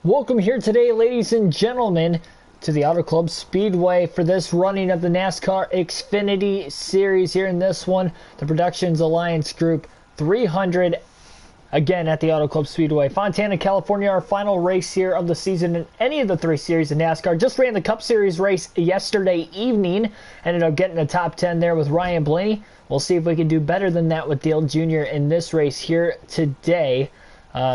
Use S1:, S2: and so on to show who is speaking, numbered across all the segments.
S1: Welcome here today, ladies and gentlemen, to the Auto Club Speedway for this running of the NASCAR Xfinity Series. Here in this one, the Predictions Alliance Group 300, again at the Auto Club Speedway, Fontana, California. Our final race here of the season in any of the three series of NASCAR. Just ran the Cup Series race yesterday evening. Ended up getting the top 10 there with Ryan Blaney. We'll see if we can do better than that with Dale Jr. in this race here today.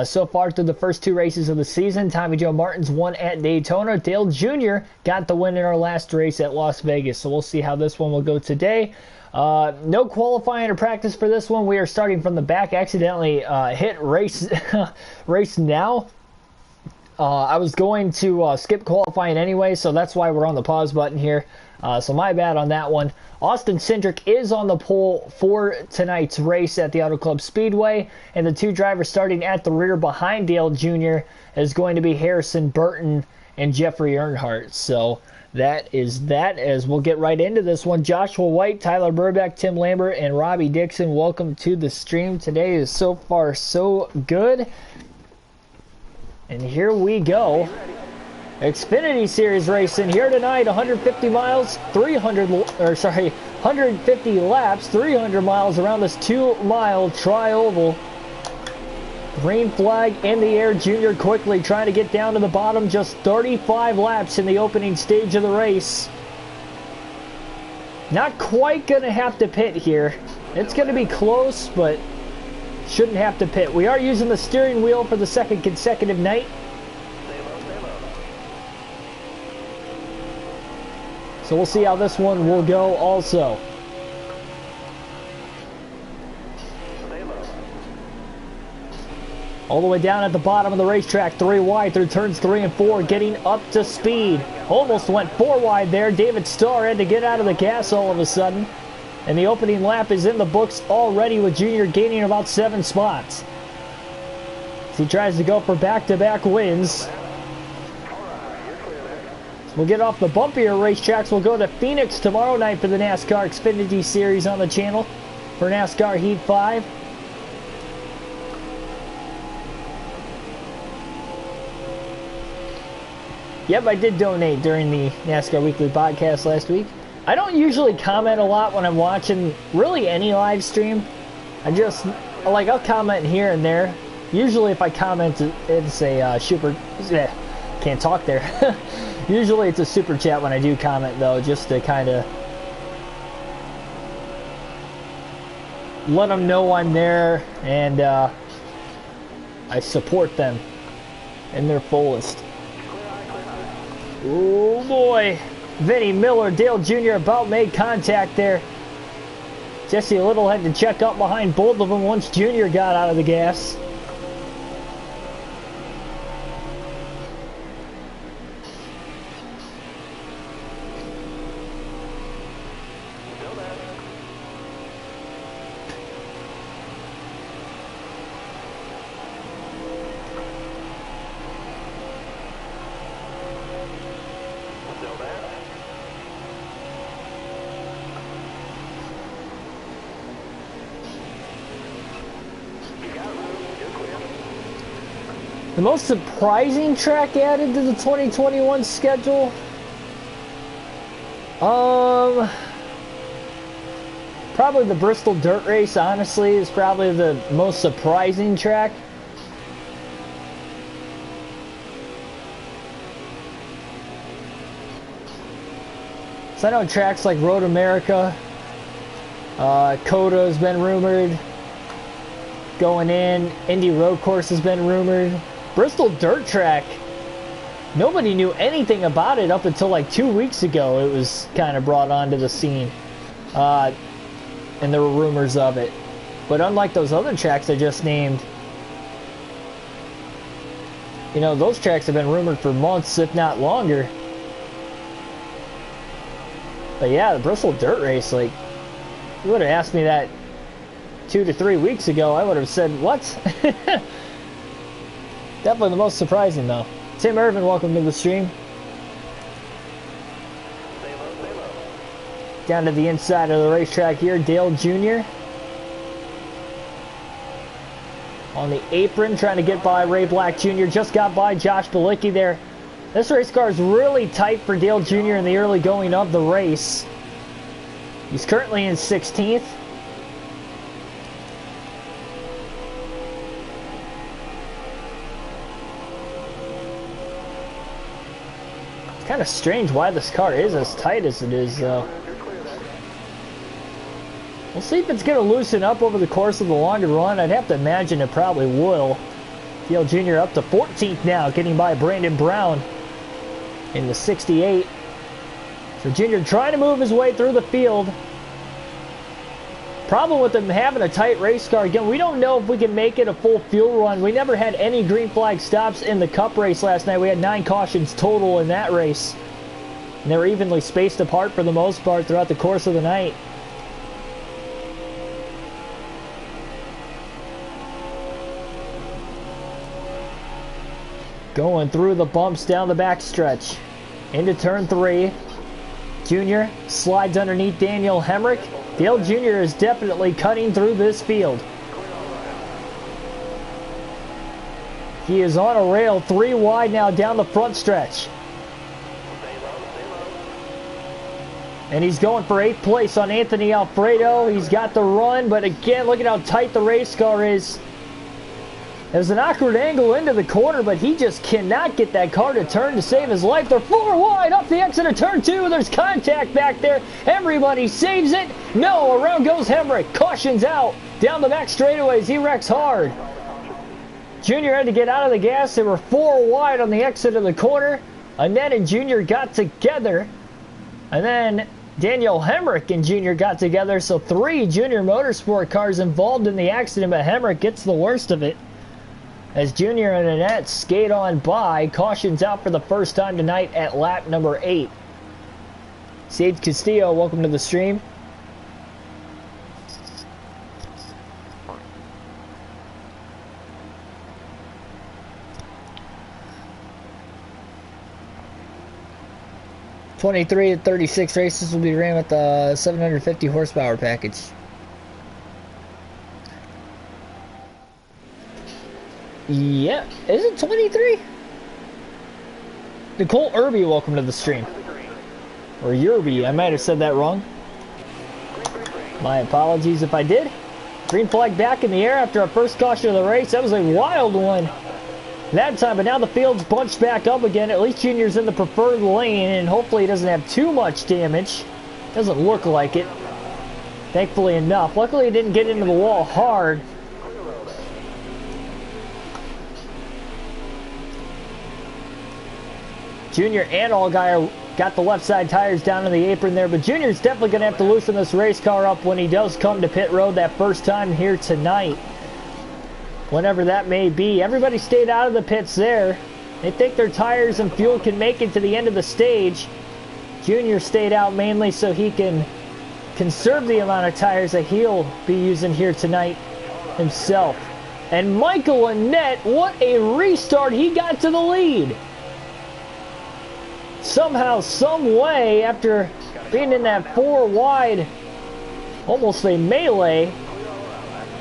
S1: So far through the first two races of the season, Tommy Joe Martins won at Daytona. Dale Jr. got the win in our last race at Las Vegas. So we'll see how this one will go today. No qualifying or practice for this one. We are starting from the back. Accidentally hit race now. I was going to skip qualifying anyway, so that's why we're on the pause button here. So my bad on that one. Austin Cindric is on the pole for tonight's race at the Auto Club Speedway, and the two drivers starting at the rear behind Dale Jr. is going to be Harrison Burton and Jeffrey Earnhardt. So that is that, as we'll get right into this one. Joshua White, Tyler Burbeck, Tim Lambert, and Robbie Dixon, welcome to the stream. Today is so far so good. And here we go. Xfinity Series racing here tonight. 150 miles, 150 laps, 300 miles around this 2-mile tri-oval. Green flag in the air. Junior quickly trying to get down to the bottom. Just 35 laps in the opening stage of the race. Not quite going to have to pit here. It's going to be close, but shouldn't have to pit. We are using the steering wheel for the second consecutive night. So we'll see how this one will go also. All the way down at the bottom of the racetrack, 3 wide through turns 3 and 4, getting up to speed. Almost went 4 wide there. David Starr had to get out of the gas all of a sudden. And the opening lap is in the books already, with Junior gaining about 7 spots. As he tries to go for back-to-back wins. We'll get off the bumpier racetracks. We'll go to Phoenix tomorrow night for the NASCAR Xfinity Series on the channel for NASCAR Heat 5. Yep, I did donate during the NASCAR Weekly podcast last week. I don't usually comment a lot when I'm watching really any live stream. I'll comment here and there. Usually if I comment, it's a can't talk there. Usually it's a super chat when I do comment, though, just to kind of let them know I'm there and I support them in their fullest. Oh boy, Vinnie Miller, Dale Jr. about made contact there. Jesse Little had to check up behind both of them once Jr. got out of the gas. The most surprising track added to the 2021 schedule? Probably the Bristol Dirt Race, honestly, is probably the most surprising track. So I know tracks like Road America, COTA has been rumored going in, Indy Road Course has been rumored. Bristol Dirt Track, nobody knew anything about it up until like 2 weeks ago. It was kind of brought onto the scene, and there were rumors of it. But unlike those other tracks I just named, you know, those tracks have been rumored for months, if not longer. But yeah, the Bristol Dirt Race, like, you would have asked me that 2 to 3 weeks ago, I would have said, what? Definitely the most surprising, though. Tim Irvin, welcome to the stream. Down to the inside of the racetrack here, Dale Jr. on the apron, trying to get by Ray Black Jr. Just got by Josh Bilicki there. This race car is really tight for Dale Jr. in the early going of the race. He's currently in 16th. It's kind of strange why this car is as tight as it is, though. We'll see if it's going to loosen up over the course of the longer run. I'd have to imagine it probably will. Dale Jr. up to 14th now, getting by Brandon Brown in the 68. So Jr. trying to move his way through the field. Problem with him having a tight race car, again, we don't know if we can make it a full fuel run. We never had any green flag stops in the Cup race last night. We had 9 cautions total in that race. And they were evenly spaced apart for the most part throughout the course of the night. Going through the bumps down the backstretch. Into turn 3. Jr. slides underneath Daniel Hemrick. Dale Jr. is definitely cutting through this field. He is on a rail, 3 wide now down the front stretch. And he's going for 8th place on Anthony Alfredo. He's got the run, but again, look at how tight the race car is. There's an awkward angle into the corner, but he just cannot get that car to turn to save his life. They're 4 wide up the exit of turn 2. There's contact back there. Everybody saves it. No, around goes Hemrick. Cautions out. Down the back straightaways. He wrecks hard. Junior had to get out of the gas. They were 4 wide on the exit of the corner. Annette and Junior got together. And then Daniel Hemrick and Junior got together. So 3 Junior Motorsport cars involved in the accident, but Hemrick gets the worst of it. As Junior and Annette skate on by, cautions out for the first time tonight at lap number 8. Sage Castillo, welcome to the stream. '23 to 36 races will be ran with the 750 horsepower package. Yeah, is it 23? Nicole Irby, welcome to the stream. Or Yerby, I might have said that wrong. My apologies if I did. Green flag back in the air after our first caution of the race. That was a wild one that time, but now the field's bunched back up again. At least Junior's in the preferred lane, and hopefully he doesn't have too much damage. Doesn't look like it. Thankfully enough. Luckily he didn't get into the wall hard. Junior and Allgaier got the left side tires down to the apron there, but Junior's definitely going to have to loosen this race car up when he does come to pit road that first time here tonight. Whenever that may be. Everybody stayed out of the pits there. They think their tires and fuel can make it to the end of the stage. Junior stayed out mainly so he can conserve the amount of tires that he'll be using here tonight himself. And Michael Annette, what a restart. He got to the lead. Somehow, some way, after being in that 4 wide, almost a melee,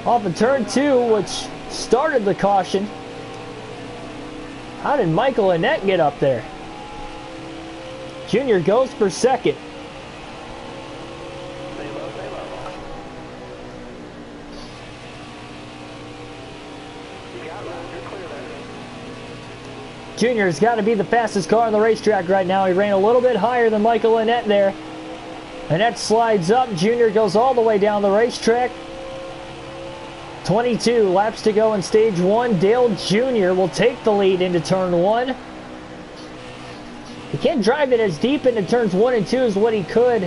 S1: off of turn 2, which started the caution. How did Michael Annette get up there? Junior goes for second. Junior's got to be the fastest car on the racetrack right now. He ran a little bit higher than Michael Annette there. Annette slides up. Junior goes all the way down the racetrack. 22 laps to go in stage 1. Dale Jr. will take the lead into turn 1. He can't drive it as deep into turns 1 and 2 as what he could.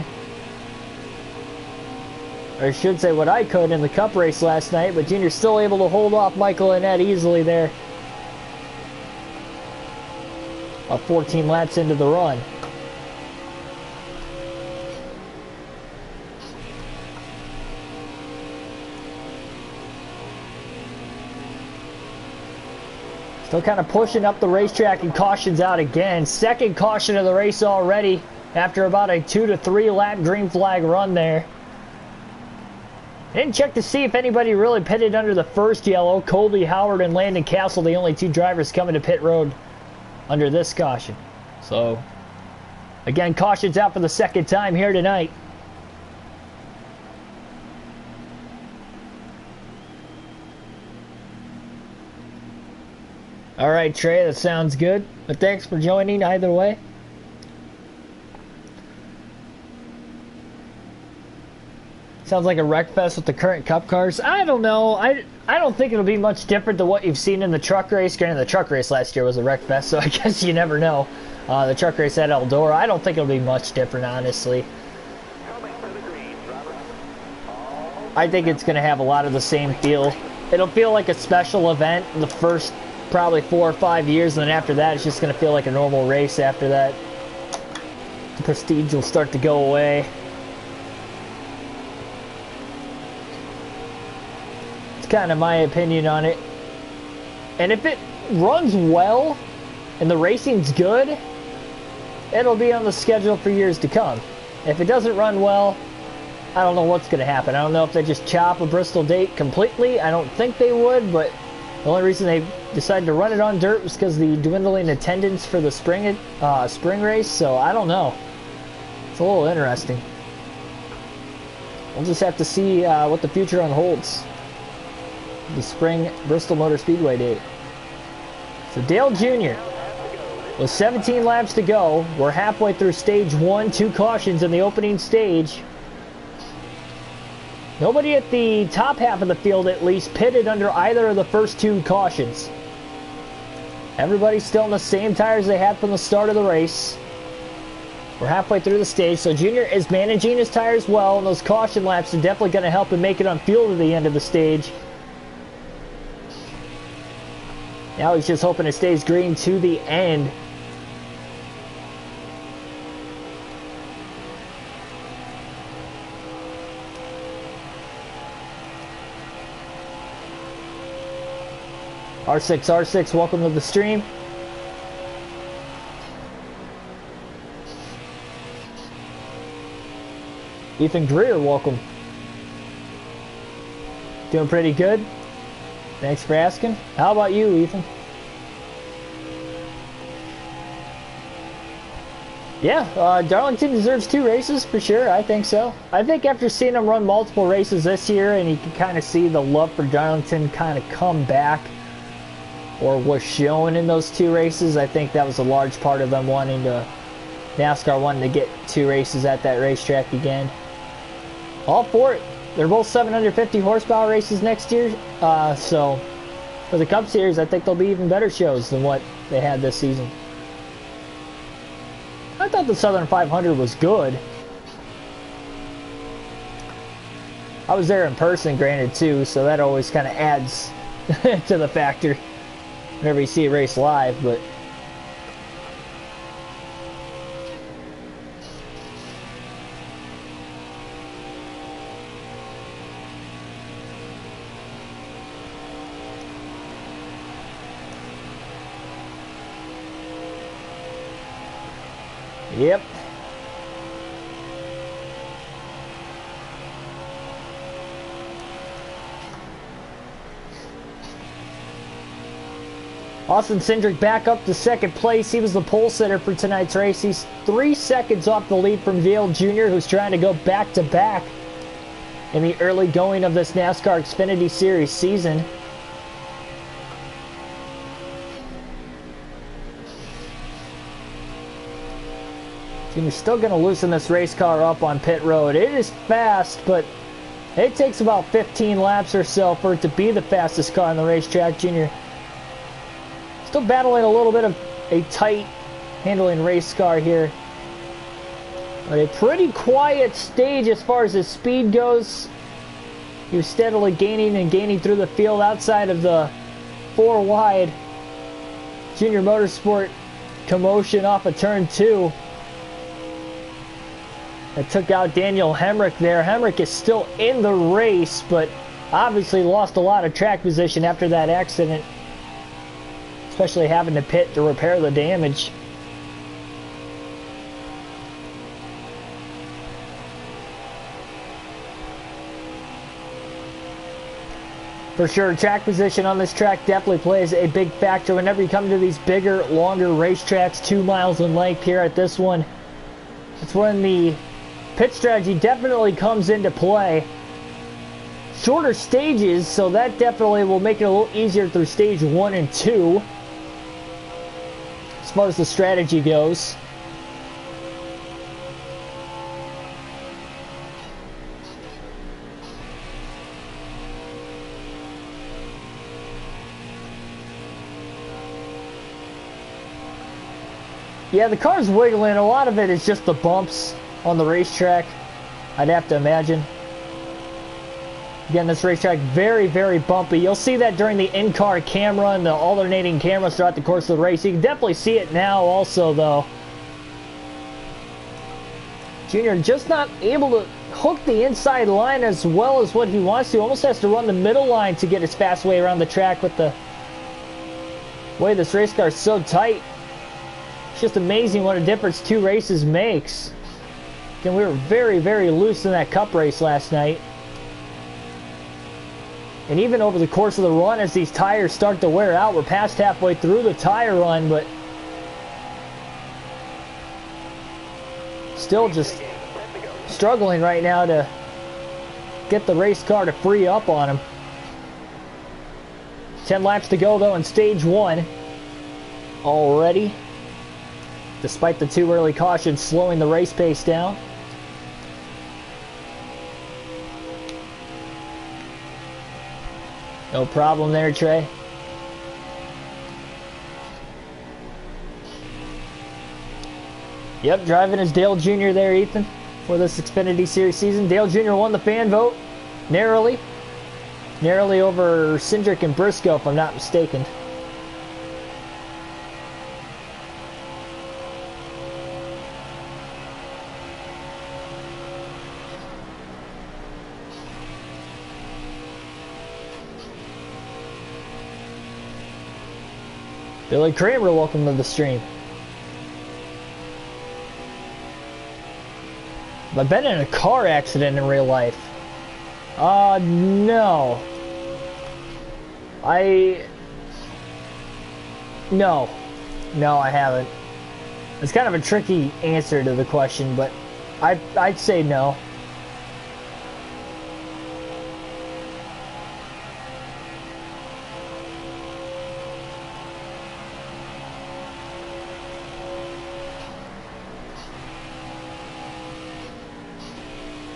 S1: Or I should say what I could in the Cup race last night, but Junior's still able to hold off Michael Annette easily there. 14 laps into the run. Still kind of pushing up the racetrack and cautions out again. Second caution of the race already after about a 2 to 3 lap green flag run there. Didn't check to see if anybody really pitted under the first yellow. Colby Howard and Landon Castle, the only two drivers coming to pit road under this caution. So, again, caution's out for the second time here tonight. All right, Trey, that sounds good. But thanks for joining either way. Sounds like a wreck fest with the current Cup cars. I don't know. I don't think it'll be much different than what you've seen in the truck race. Granted, the truck race last year was a wreck fest, so I guess you never know. The truck race at Eldora, I don't think it'll be much different, honestly. I think it's going to have a lot of the same feel. It'll feel like a special event in the first probably 4 or 5 years, and then after that, it's just going to feel like a normal race after that. The prestige will start to go away. Kind of my opinion on it. And if it runs well and the racing's good, it'll be on the schedule for years to come. If it doesn't run well, I don't know what's going to happen. I don't know if they just chop a Bristol date completely. I don't think they would, but the only reason they decided to run it on dirt was because the dwindling attendance for the spring race, so I don't know. It's a little interesting. We'll just have to see what the future unholds. The spring Bristol Motor Speedway date. So Dale Jr. with 17 laps to go. We're halfway through stage 1, 2 cautions in the opening stage. Nobody at the top half of the field at least pitted under either of the first 2 cautions. Everybody's still in the same tires they had from the start of the race. We're halfway through the stage, so Jr. is managing his tires well, and those caution laps are definitely going to help him make it on fuel to the end of the stage. Now he's just hoping it stays green to the end. R6, welcome to the stream. Ethan Greer, welcome. Doing pretty good. Thanks for asking. How about you, Ethan? Yeah, Darlington deserves 2 races for sure. I think so. I think after seeing him run multiple races this year, and you can kind of see the love for Darlington kind of come back, or was shown in those 2 races, I think that was a large part of them wanting to, NASCAR wanting to get 2 races at that racetrack again. All for it. They're both 750 horsepower races next year, so for the Cup Series, I think they'll be even better shows than what they had this season. I thought the Southern 500 was good. I was there in person, granted, too, so that always kind of adds to the factor whenever you see a race live, but yep. Austin Cindric back up to second place. He was the pole sitter for tonight's race. He's 3 seconds off the lead from Dale Jr., who's trying to go back-to-back in the early going of this NASCAR Xfinity Series season. Jr.'s still going to loosen this race car up on pit road. It is fast, but it takes about 15 laps or so for it to be the fastest car on the racetrack. Jr. still battling a little bit of a tight handling race car here. But a pretty quiet stage as far as his speed goes. He was steadily gaining and gaining through the field outside of the 4 wide. Junior Motorsport commotion off of turn 2. That took out Daniel Hemrick there. Hemrick is still in the race, but obviously lost a lot of track position after that accident, especially having to pit to repair the damage. For sure, track position on this track definitely plays a big factor whenever you come to these bigger, longer racetracks, 2 miles in length here at this one. That's when the pit strategy definitely comes into play. Shorter stages, so that definitely will make it a little easier through stage 1 and 2 as far as the strategy goes. Yeah, the car's wiggling. A lot of it is just the bumps on the racetrack, I'd have to imagine. Again, this racetrack very, very bumpy. You'll see that during the in-car camera and the alternating cameras throughout the course of the race. You can definitely see it now also, though. Junior just not able to hook the inside line as well as what he wants to. Almost has to run the middle line to get his fast way around the track with the way this race car is so tight. It's just amazing what a difference 2 races makes. Again, we were very, very loose in that cup race last night. And even over the course of the run, as these tires start to wear out, we're past halfway through the tire run, but still just struggling right now to get the race car to free up on him. 10 laps to go, though, in stage 1 already, despite the 2 early cautions slowing the race pace down. No problem there, Trey. Yep, driving as Dale Jr. there, Ethan, for this Xfinity Series season. Dale Jr. won the fan vote narrowly. Narrowly over Cindric and Briscoe, if I'm not mistaken. Billy Kramer, welcome to the stream. Have I been in a car accident in real life? No. No. No, I haven't. It's kind of a tricky answer to the question, but I'd say no.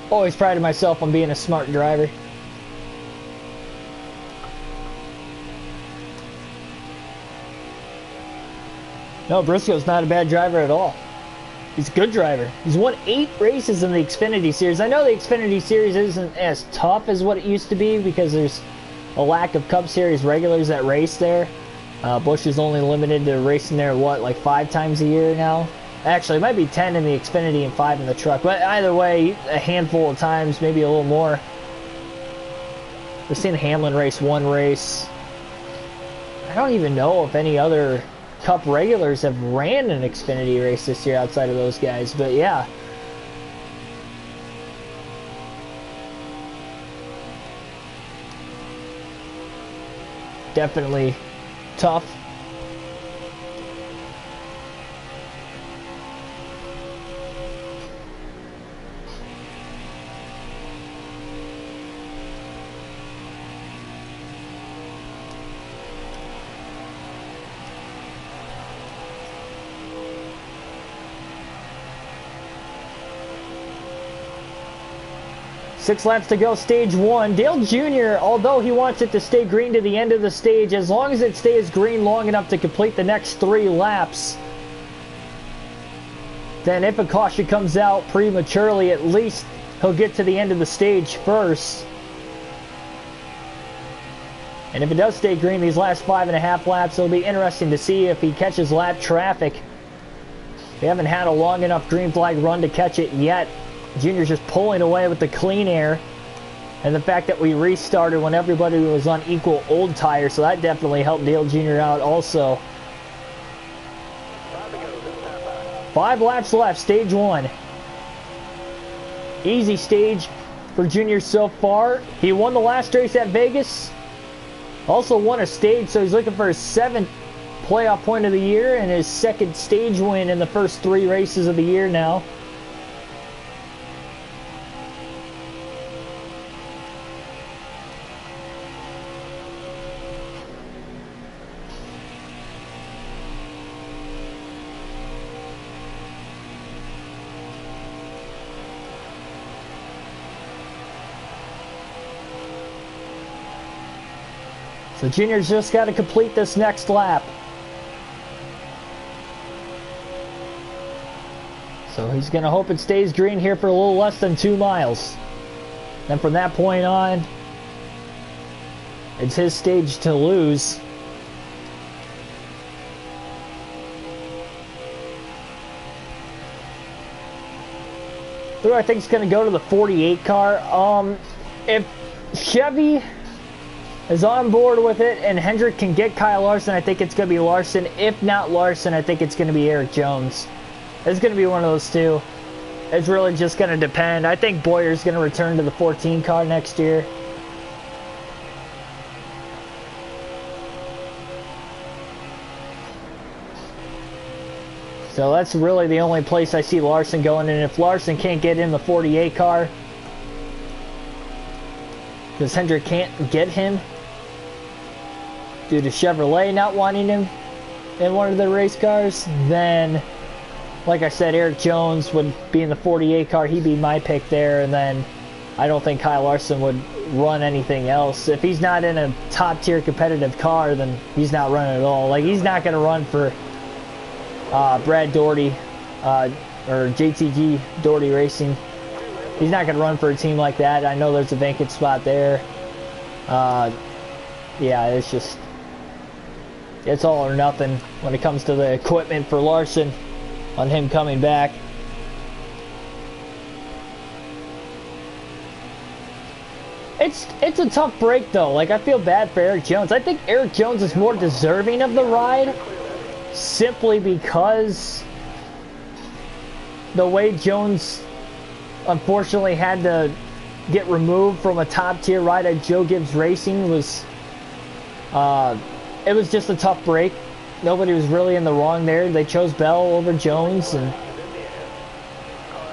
S1: Always prided myself on being a smart driver. No, Briscoe's not a bad driver at all. He's a good driver. He's won 8 races in the Xfinity Series. I know the Xfinity Series isn't as tough as what it used to be because there's a lack of Cup Series regulars that race there. Busch is only limited to racing there, what, like 5 times a year now? Actually, it might be 10 in the Xfinity and 5 in the truck. But either way, a handful of times, maybe a little more. We've seen Hamlin race 1 race. I don't even know if any other Cup regulars have ran an Xfinity race this year outside of those guys. But yeah. Definitely tough. Six laps to go, stage 1. Dale Jr., although he wants it to stay green to the end of the stage, as long as it stays green long enough to complete the next 3 laps, then if a caution comes out prematurely, at least he'll get to the end of the stage first. And if it does stay green these last 5.5 laps, it'll be interesting to see if he catches lap traffic. We haven't had a long enough green flag run to catch it yet. Junior's just pulling away with the clean air, and the fact that we restarted when everybody was on equal old tires, so that definitely helped Dale Jr. out also. 5 laps left, stage 1. Easy stage for Junior so far. He won the last race at Vegas. Also won a stage, so he's looking for his 7th playoff point of the year and his 2nd stage win in the first 3 races of the year now. So Junior's just got to complete this next lap. So he's going to hope it stays green here for a little less than 2 miles. Then from that point on, it's his stage to lose. Who I think is going to go to the 48 car. If Chevy is on board with it and Hendrick can get Kyle Larson, I think it's going to be Larson. If not Larson, I think it's going to be Eric Jones. It's going to be one of those two. It's really just going to depend. I think Boyer's going to return to the 14 car next year. So that's really the only place I see Larson going. And if Larson can't get in the 48 car, because Hendrick can't get him due to Chevrolet not wanting him in one of their race cars, then, like I said, Eric Jones would be in the 48 car. He'd be my pick there, and then I don't think Kyle Larson would run anything else. If he's not in a top-tier competitive car, then he's not running at all. Like, he's not going to run for Brad Doherty or JTG Doherty Racing. He's not going to run for a team like that. I know there's a vacant spot there. Yeah, it's just, it's all or nothing when it comes to the equipment for Larson on him coming back. It's a tough break though. Like, I feel bad for Eric Jones. I think Eric Jones is more deserving of the ride simply because the way Jones unfortunately had to get removed from a top tier ride at Joe Gibbs Racing was it was just a tough break. Nobody was really in the wrong there. They chose Bell over Jones, and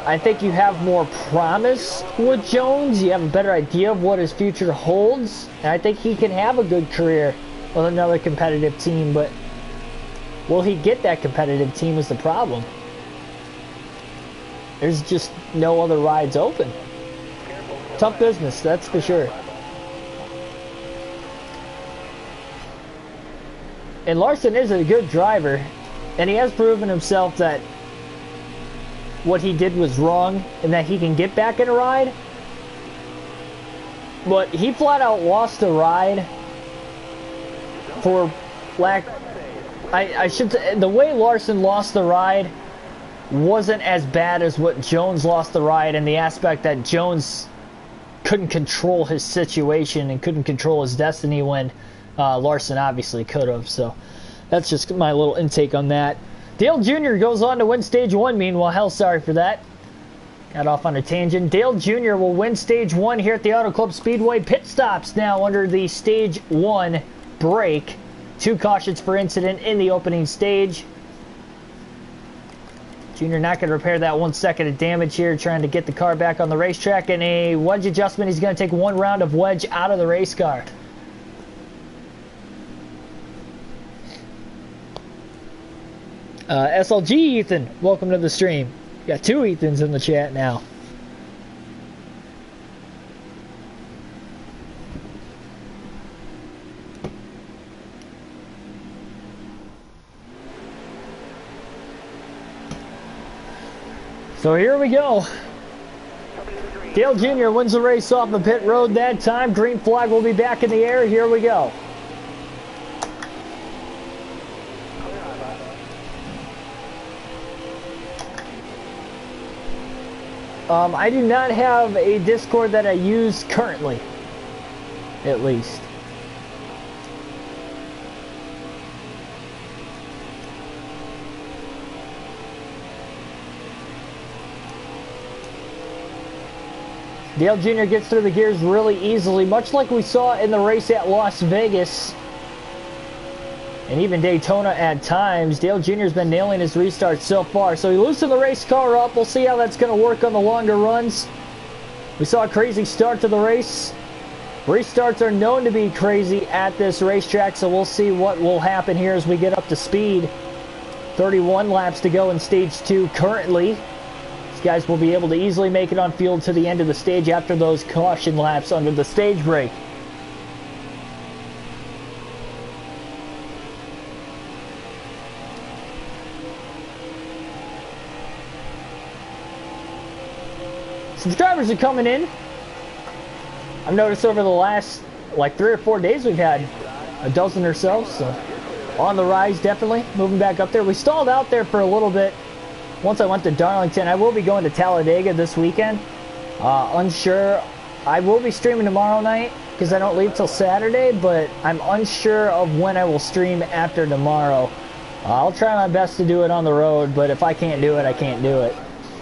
S1: I think you have more promise with Jones. You have a better idea of what his future holds, and I think he can have a good career with another competitive team, but will he get that competitive team is the problem. There's just no other rides open. Tough business, that's for sure. And Larson is a good driver, and he has proven himself that what he did was wrong and that he can get back in a ride. But he flat out lost a ride for lack. I should say, the way Larson lost the ride wasn't as bad as what Jones lost the ride, in the aspect that Jones couldn't control his situation and couldn't control his destiny when Larson obviously could have. So that's just my little intake on that. Dale Jr. goes on to win Stage 1, meanwhile. Hell, sorry for that. Got off on a tangent. Dale Jr. will win Stage 1 here at the Auto Club Speedway. Pit stops now under the Stage 1 break. 2 cautions per incident in the opening stage. Junior not going to repair that 1 second of damage here, trying to get the car back on the racetrack. And a wedge adjustment. He's going to take 1 round of wedge out of the race car. SLG Ethan, welcome to the stream. Got 2 Ethans in the chat now. So here we go. Dale Jr. wins the race off the pit road that time. Green flag will be back in the air. Here we go. I do not have a Discord that I use currently, at least. Dale Jr. gets through the gears really easily, much like we saw in the race at Las Vegas and even Daytona at times. Dale Jr. has been nailing his restarts so far. So he loosened the race car up. We'll see how that's going to work on the longer runs. We saw a crazy start to the race. Restarts are known to be crazy at this racetrack, so we'll see what will happen here as we get up to speed. 31 laps to go in stage 2 currently. These guys will be able to easily make it on field to the end of the stage after those caution laps under the stage brake. Some drivers are coming in. I've noticed over the last like 3 or 4 days we've had a dozen or so, so on the rise definitely. Moving back up there. We stalled out there for a little bit once I went to Darlington. I will be going to Talladega this weekend. Unsure. I will be streaming tomorrow night because I don't leave till Saturday, but I'm unsure of when I will stream after tomorrow. I'll try my best to do it on the road, but if I can't do it, I can't do it.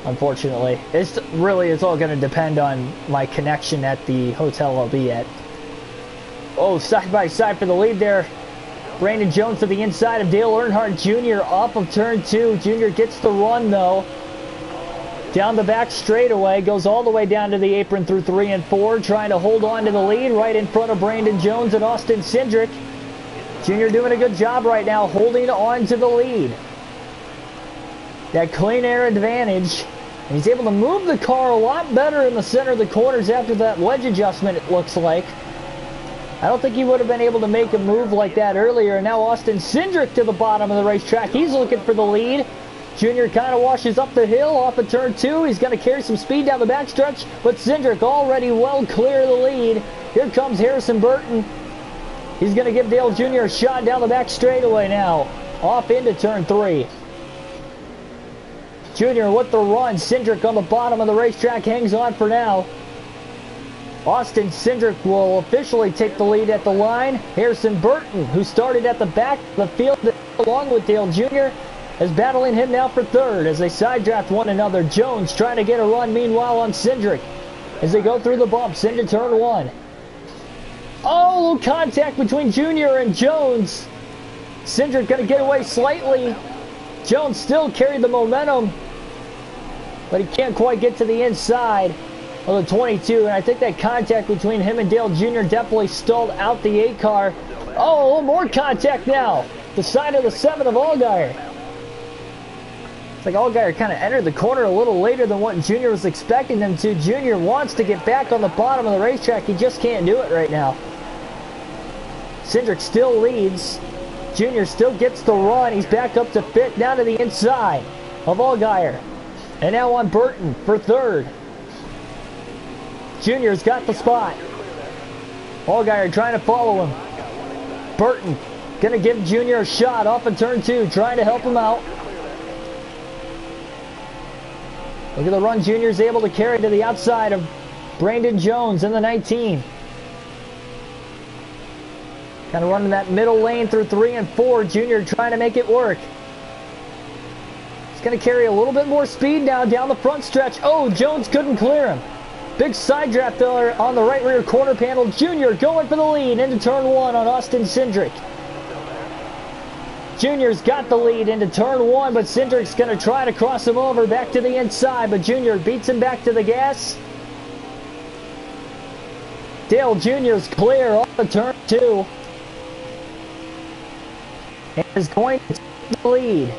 S1: Unfortunately, it's all going to depend on my connection at the hotel I'll be at. Oh, side by side for the lead there. Brandon Jones to the inside of Dale Earnhardt Jr. off of turn 2. Jr. gets the run though. Down the back straightaway, goes all the way down to the apron through 3 and 4, trying to hold on to the lead right in front of Brandon Jones and Austin Cindric. Jr. doing a good job right now, holding on to the lead. That clean air advantage, and he's able to move the car a lot better in the center of the corners after that wedge adjustment, it looks like. I don't think he would have been able to make a move like that earlier. And now Austin Cindric to the bottom of the racetrack. He's looking for the lead. Junior kind of washes up the hill off of turn 2. He's going to carry some speed down the backstretch, but Cindric already well clear of the lead. Here comes Harrison Burton. He's going to give Dale Jr. a shot down the back straightaway now, off into turn 3. Junior with the run. Cindric on the bottom of the racetrack hangs on for now. Austin Cindric will officially take the lead at the line. Harrison Burton, who started at the back of the field along with Dale Jr., is battling him now for third as they side draft one another. Jones trying to get a run meanwhile on Cindric as they go through the bumps into turn 1. Oh, a little contact between Junior and Jones. Cindric going to get away slightly. Jones still carried the momentum, but he can't quite get to the inside of the 22, and I think that contact between him and Dale Jr. definitely stalled out the 8 car. Oh, a little more contact now. The side of the 7 of Allgaier. It's like Allgaier kind of entered the corner a little later than what Junior was expecting them to. Junior wants to get back on the bottom of the racetrack. He just can't do it right now. Cindric still leads. Junior still gets the run. He's back up to 5th, down to the inside of Allgaier. And now on Burton for 3rd. Junior's got the spot. Allgaier trying to follow him. Burton going to give Junior a shot off of turn 2, trying to help him out. Look at the run Junior's able to carry to the outside of Brandon Jones in the 19. Kind of running that middle lane through 3 and 4. Junior trying to make it work. He's going to carry a little bit more speed now down the front stretch. Oh, Jones couldn't clear him. Big side draft there on the right rear corner panel. Junior going for the lead into turn 1 on Austin Cindric. Junior's got the lead into turn 1, but Cindric's going to try to cross him over back to the inside, but Junior beats him back to the gas. Dale Jr.'s clear off of turn 2. And is going to take the lead.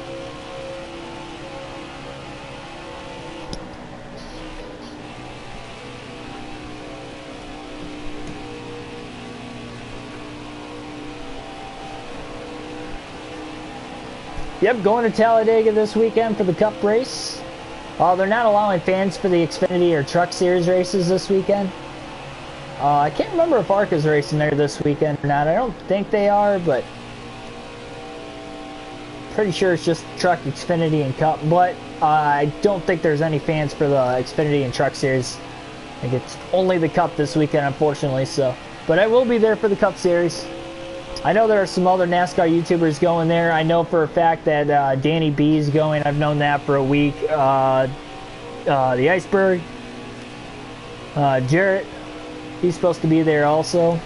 S1: Yep, going to Talladega this weekend for the Cup race. They're not allowing fans for the Xfinity or Truck Series races this weekend. I can't remember if ARCA's racing there this weekend or not. I don't think they are, but pretty sure it's just Truck, Xfinity, and Cup. But I don't think there's any fans for the Xfinity and Truck Series. I think it's only the Cup this weekend, unfortunately. So, but I will be there for the Cup Series. I know there are some other NASCAR YouTubers going there. I know for a fact that Danny B is going. I've known that for a week. The Iceberg. Jarrett, he's supposed to be there also.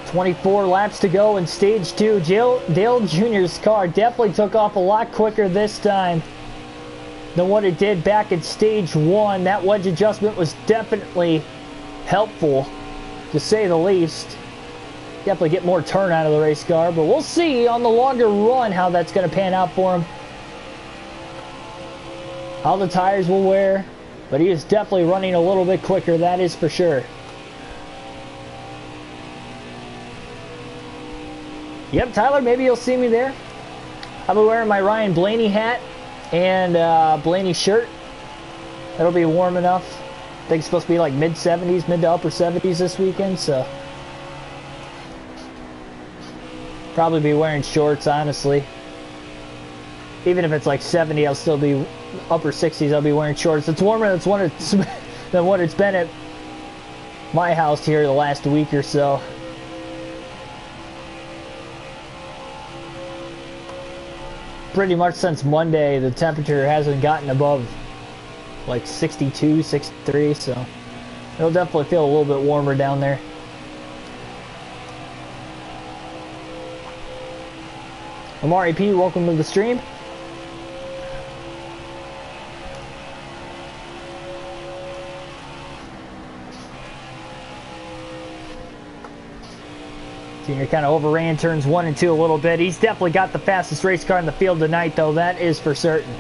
S1: "24 laps to go in stage 2. Dale Jr.'s car definitely took off a lot quicker this time than what it did back in stage 1. That wedge adjustment was definitely helpful, to say the least. Definitely get more turn out of the race car, but we'll see on the longer run how that's going to pan out for him. How the tires will wear, but he is definitely running a little bit quicker, that is for sure. Yep, Tyler, maybe you'll see me there. I'll be wearing my Ryan Blaney hat and Blaney shirt. It'll be warm enough. I think it's supposed to be like mid-70s, mid to upper 70s this weekend, so probably be wearing shorts, honestly. Even if it's like 70, I'll still be upper 60s. I'll be wearing shorts. It's warmer than what it's been at my house here the last week or so. Pretty much since Monday, the temperature hasn't gotten above like 62, 63, so it'll definitely feel a little bit warmer down there. Amari P, welcome to the stream. Junior kind of overran turns 1 and 2 a little bit. He's definitely got the fastest race car in the field tonight, though. That is for certain.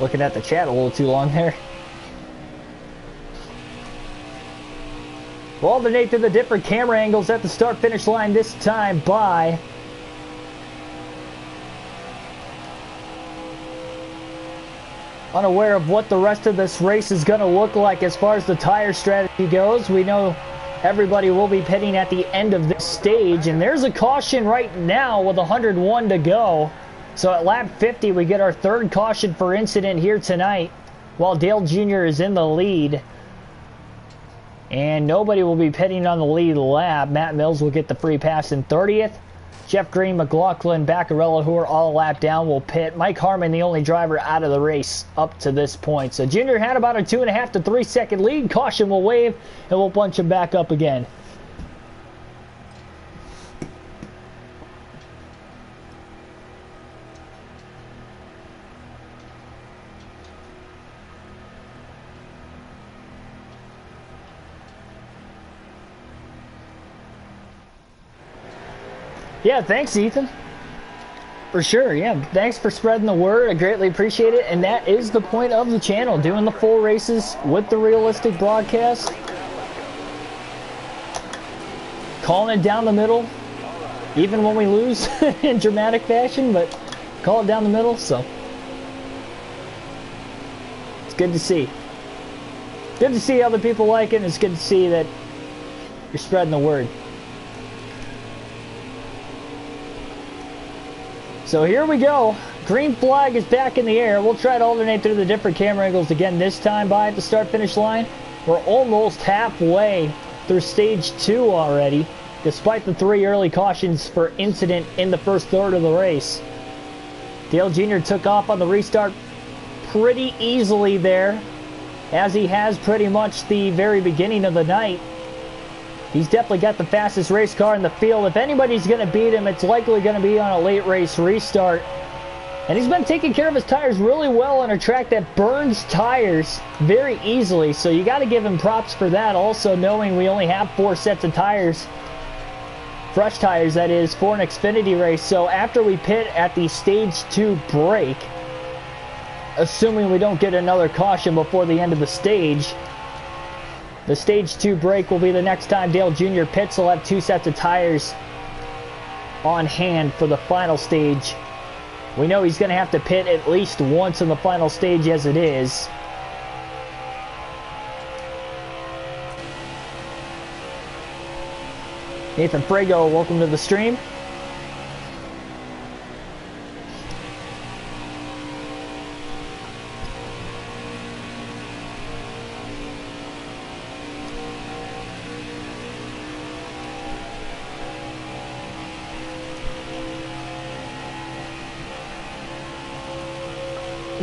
S1: Looking at the chat a little too long there. We'll alternate to the different camera angles at the start-finish line this time by unaware of what the rest of this race is going to look like as far as the tire strategy goes. We know everybody will be pitting at the end of this stage, and there's a caution right now with 101 to go. So at lap 50, we get our third caution for incident here tonight, while Dale Jr. is in the lead. And nobody will be pitting on the lead lap. Matt Mills will get the free pass in 30th. Jeff Green, McLaughlin, Baccarella, who are all a lap down, will pit. Mike Harmon, the only driver out of the race up to this point. So Junior had about a 2.5 to 3 second lead. Caution will wave, and we'll bunch him back up again. Yeah, thanks, Ethan. For sure, yeah. Thanks for spreading the word. I greatly appreciate it. And that is the point of the channel, doing the full races with the realistic broadcast. Calling it down the middle, even when we lose in dramatic fashion, but call it down the middle, so. It's good to see. Good to see other people like it, and it's good to see that you're spreading the word. So here we go. Green flag is back in the air. We'll try to alternate through the different camera angles again this time by at the start-finish line. We're almost halfway through stage 2 already, despite the 3 early cautions for incident in the first third of the race. Dale Jr. took off on the restart pretty easily there, as he has pretty much the very beginning of the night. He's definitely got the fastest race car in the field. If anybody's going to beat him, it's likely going to be on a late race restart. And he's been taking care of his tires really well on a track that burns tires very easily. So you got to give him props for that. Also knowing we only have 4 sets of tires, fresh tires that is, for an Xfinity race. So after we pit at the stage 2 break, assuming we don't get another caution before the end of the stage, the stage 2 break will be the next time Dale Jr. pits. He'll have 2 sets of tires on hand for the final stage. We know he's going to have to pit at least once in the final stage as it is. Nathan Frago, welcome to the stream.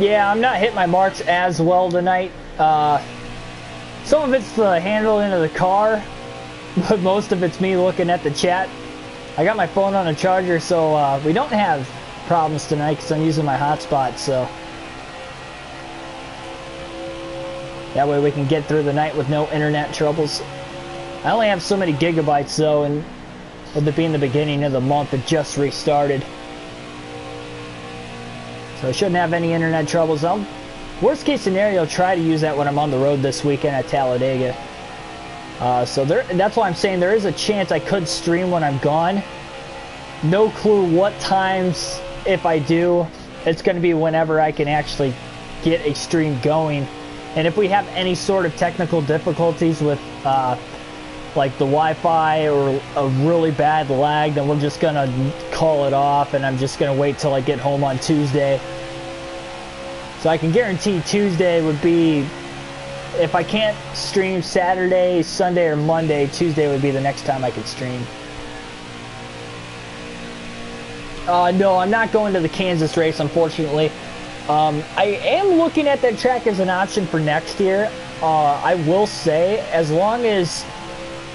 S1: Yeah, I'm not hitting my marks as well tonight. Some of it's the handling of the car, but most of it's me looking at the chat. I got my phone on a charger, so we don't have problems tonight because I'm using my hotspot, so that way we can get through the night with no internet troubles. I only have so many gigabytes though, and with it being the beginning of the month, it just restarted. So I shouldn't have any internet troubles. I'll, worst case scenario, try to use that when I'm on the road this weekend at Talladega. So that's why I'm saying there is a chance I could stream when I'm gone. No clue what times, if I do. It's going to be whenever I can actually get a stream going. And if we have any sort of technical difficulties with like the Wi-Fi or a really bad lag, then we're just going to call it off, and I'm just going to wait till I get home on Tuesday. So I can guarantee Tuesday would be, if I can't stream Saturday, Sunday, or Monday, Tuesday would be the next time I could stream. No, I'm not going to the Kansas race, unfortunately. I am looking at that track as an option for next year. I will say, as long as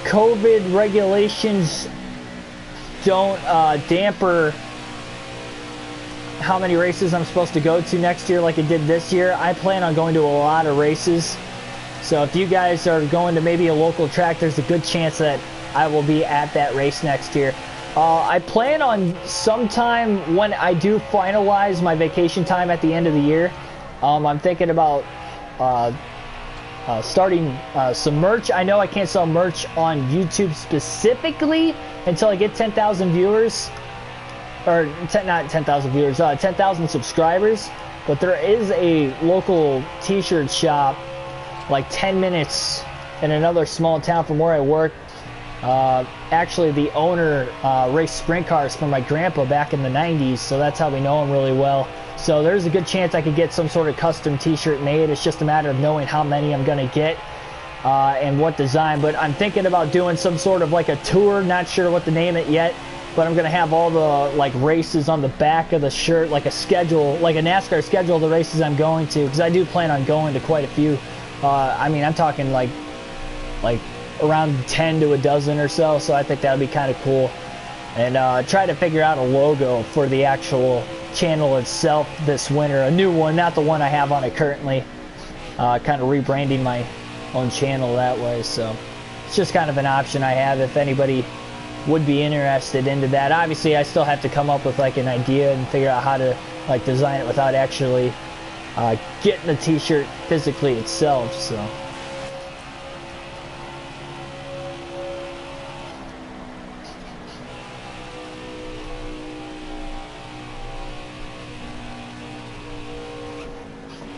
S1: COVID regulations don't damper how many races I'm supposed to go to next year like it did this year, I plan on going to a lot of races. So if you guys are going to maybe a local track, there's a good chance that I will be at that race next year. I plan on sometime when I do finalize my vacation time at the end of the year. I'm thinking about starting some merch. I know I can't sell merch on YouTube specifically until I get 10,000 viewers. Or not 10,000 viewers, 10,000 subscribers. But there is a local t-shirt shop like 10 minutes in another small town from where I work. Actually, the owner raced sprint cars for my grandpa back in the 90s, so that's how we know him really well. So there's a good chance I could get some sort of custom t-shirt made. It's just a matter of knowing how many I'm going to get and what design. But I'm thinking about doing some sort of like a tour, not sure what to name it yet. But I'm going to have all the like races on the back of the shirt, like a schedule, like a NASCAR schedule of the races I'm going to, because I do plan on going to quite a few. I mean, I'm talking like around 10 to a dozen or so, so I think that would be kind of cool. And try to figure out a logo for the actual channel itself this winter, a new one, not the one I have on it currently. Kind of rebranding my own channel that way, so it's just kind of an option I have if anybody would be interested into that. Obviously, I still have to come up with like an idea and figure out how to like design it without actually getting the t-shirt physically itself, so.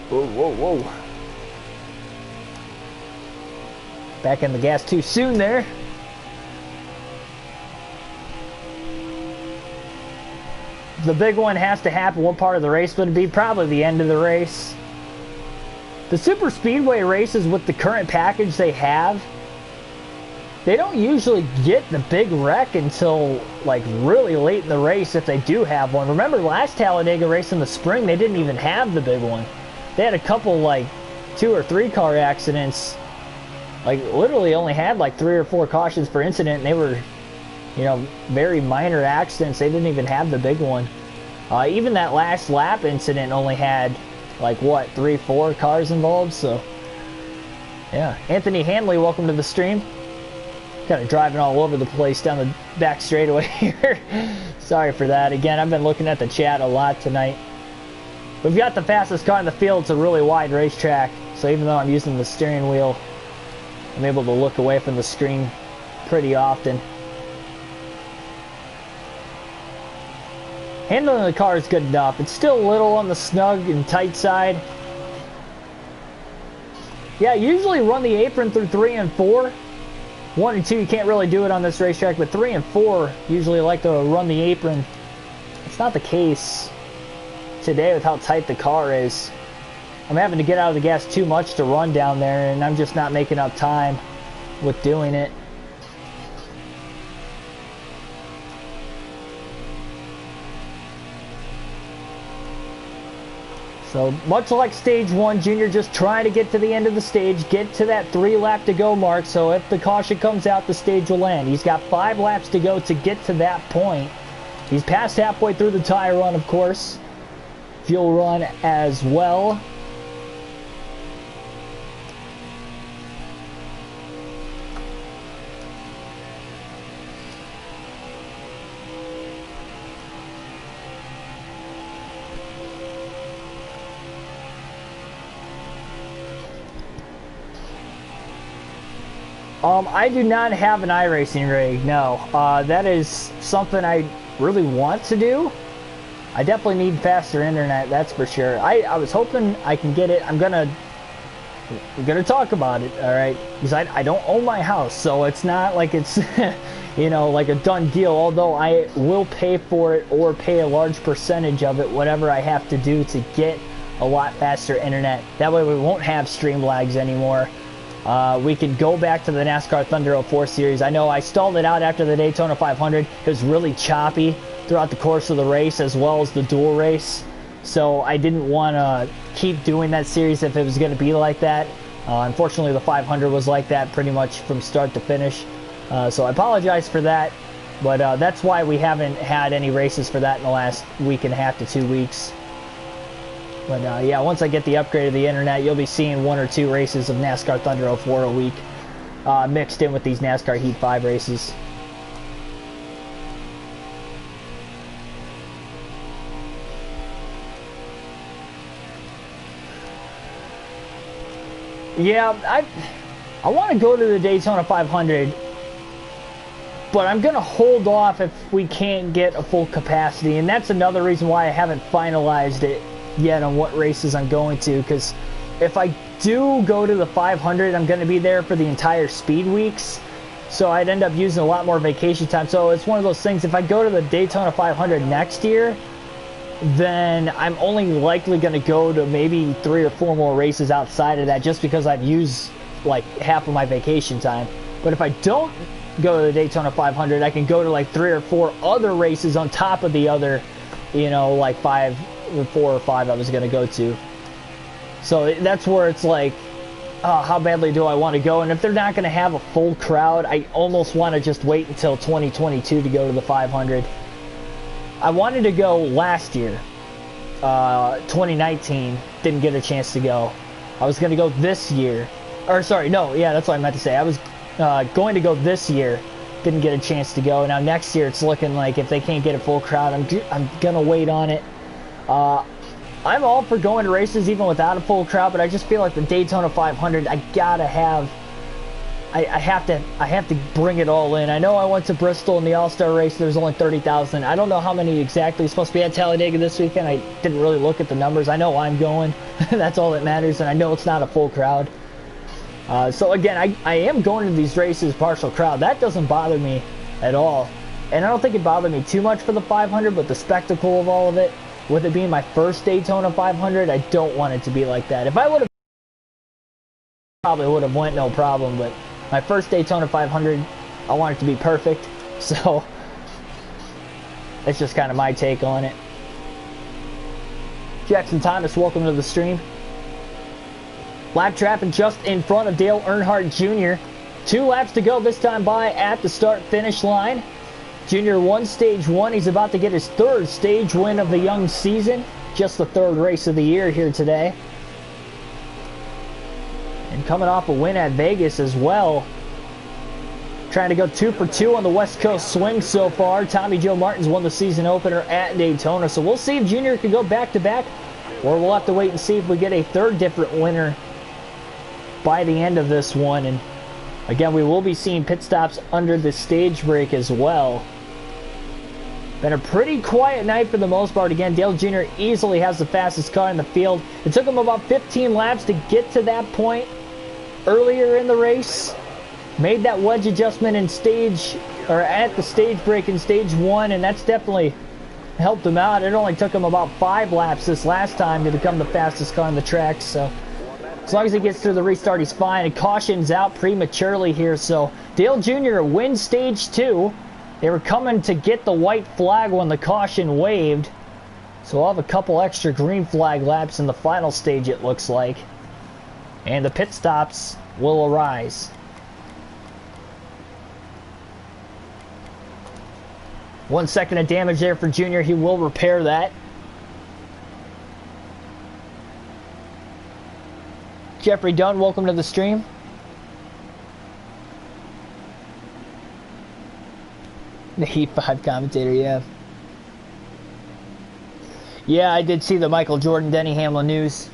S1: Whoa, whoa, whoa. Back in the gas too soon there. The big one has to happen. What part of the race would it be? Probably the end of the race. The super speedway races with the current package they have, they don't usually get the big wreck until like really late in the race if they do have one. Remember last Talladega race in the spring, they didn't even have the big one. They had a couple like 2 or 3 car accidents. Like literally only had like 3 or 4 cautions per incident, and they were, you know, very minor accidents. They didn't even have the big one. Even that last lap incident only had like what, 3, 4 cars involved. So yeah, Anthony Hanley, welcome to the stream. Kind of driving all over the place down the back straightaway here. Sorry for that. Again, I've been looking at the chat a lot tonight. We've got the fastest car in the field. It's a really wide racetrack, so even though I'm using the steering wheel, I'm able to look away from the screen pretty often. Handling the car is good enough. It's still a little on the snug and tight side. Yeah, usually run the apron through 3 and 4. 1 and 2, you can't really do it on this racetrack, but 3 and 4 usually like to run the apron. It's not the case today with how tight the car is. I'm having to get out of the gas too much to run down there, and I'm just not making up time with doing it. So much like stage 1, Junior just trying to get to the end of the stage, get to that 3 lap to go mark. So if the caution comes out, the stage will end. He's got 5 laps to go to get to that point. He's past halfway through the tire run, of course. Fuel run as well. I do not have an iRacing rig, no. That is something I really want to do. I definitely need faster internet, that's for sure. I was hoping I can get it. I'm gonna talk about it, alright? Because I don't own my house, so it's not like it's, you know, like a done deal. Although I will pay for it or pay a large percentage of it, whatever I have to do to get a lot faster internet. That way we won't have stream lags anymore. We can go back to the NASCAR Thunder 04 series. I know I stalled it out after the Daytona 500. It was really choppy throughout the course of the race as well as the dual race. So I didn't want to keep doing that series if it was going to be like that. Unfortunately, the 500 was like that pretty much from start to finish. So I apologize for that. But that's why we haven't had any races for that in the last week and a half to 2 weeks. But yeah, once I get the upgrade of the internet, you'll be seeing 1 or 2 races of NASCAR Thunder 04 a week mixed in with these NASCAR Heat 5 races. Yeah, I want to go to the Daytona 500, but I'm going to hold off if we can't get a full capacity, and that's another reason why I haven't finalized it yet on what races I'm going to, because if I do go to the 500, I'm going to be there for the entire speed weeks, so I'd end up using a lot more vacation time. So it's one of those things, if I go to the Daytona 500 next year, then I'm only likely going to go to maybe 3 or 4 more races outside of that, just because I've used like half of my vacation time. But if I don't go to the Daytona 500, I can go to like 3 or 4 other races on top of the other, you know, like 4 or 5 I was going to go to. So that's where it's like, how badly do I want to go? And if they're not going to have a full crowd, I almost want to just wait until 2022 to go to the 500. I wanted to go last year, 2019, didn't get a chance to go. I was going to go this year, or sorry, no, yeah, that's what I meant to say. I was going to go this year, didn't get a chance to go. Now next year it's looking like if they can't get a full crowd, I'm going to wait on it. I'm all for going to races even without a full crowd, but I just feel like the Daytona 500, I gotta have, I have to bring it all in. I know I went to Bristol in the All-Star race, there was only 30,000. I don't know how many exactly is supposed to be at Talladega this weekend. I didn't really look at the numbers. I know I'm going, that's all that matters, and I know it's not a full crowd. So again, I am going to these races partial crowd. That doesn't bother me at all. And I don't think it bothered me too much for the 500, but the spectacle of all of it, with it being my first Daytona 500, I don't want it to be like that. If I would have, probably would have went no problem, but my first Daytona 500, I want it to be perfect. So that's just kind of my take on it. Jackson Thomas, welcome to the stream. Lap traffic just in front of Dale Earnhardt Jr. 2 laps to go this time by at the start-finish line. Junior won stage 1. He's about to get his 3rd stage win of the young season. Just the 3rd race of the year here today. And coming off a win at Vegas as well. Trying to go 2 for 2 on the West Coast swing so far. Tommy Joe Martin's won the season opener at Daytona. So we'll see if Junior can go back-to-back. Or we'll have to wait and see if we get a 3rd different winner by the end of this one. And again, we will be seeing pit stops under the stage break as well. Been a pretty quiet night for the most part. Again, Dale Jr. easily has the fastest car in the field. It took him about 15 laps to get to that point earlier in the race. Made that wedge adjustment in at the stage break in stage 1, and that's definitely helped him out. It only took him about 5 laps this last time to become the fastest car on the track. So as long as he gets through the restart, he's fine. And caution's out prematurely here. So Dale Jr. wins stage 2. They were coming to get the white flag when the caution waved. So we'll have a couple extra green flag laps in the final stage, it looks like. And the pit stops will arise. One second of damage there for Junior. He will repair that. Jeffrey Dunn, welcome to the stream. The Heat 5 commentator, yeah. Yeah, I did see the Michael Jordan, Denny Hamlin news.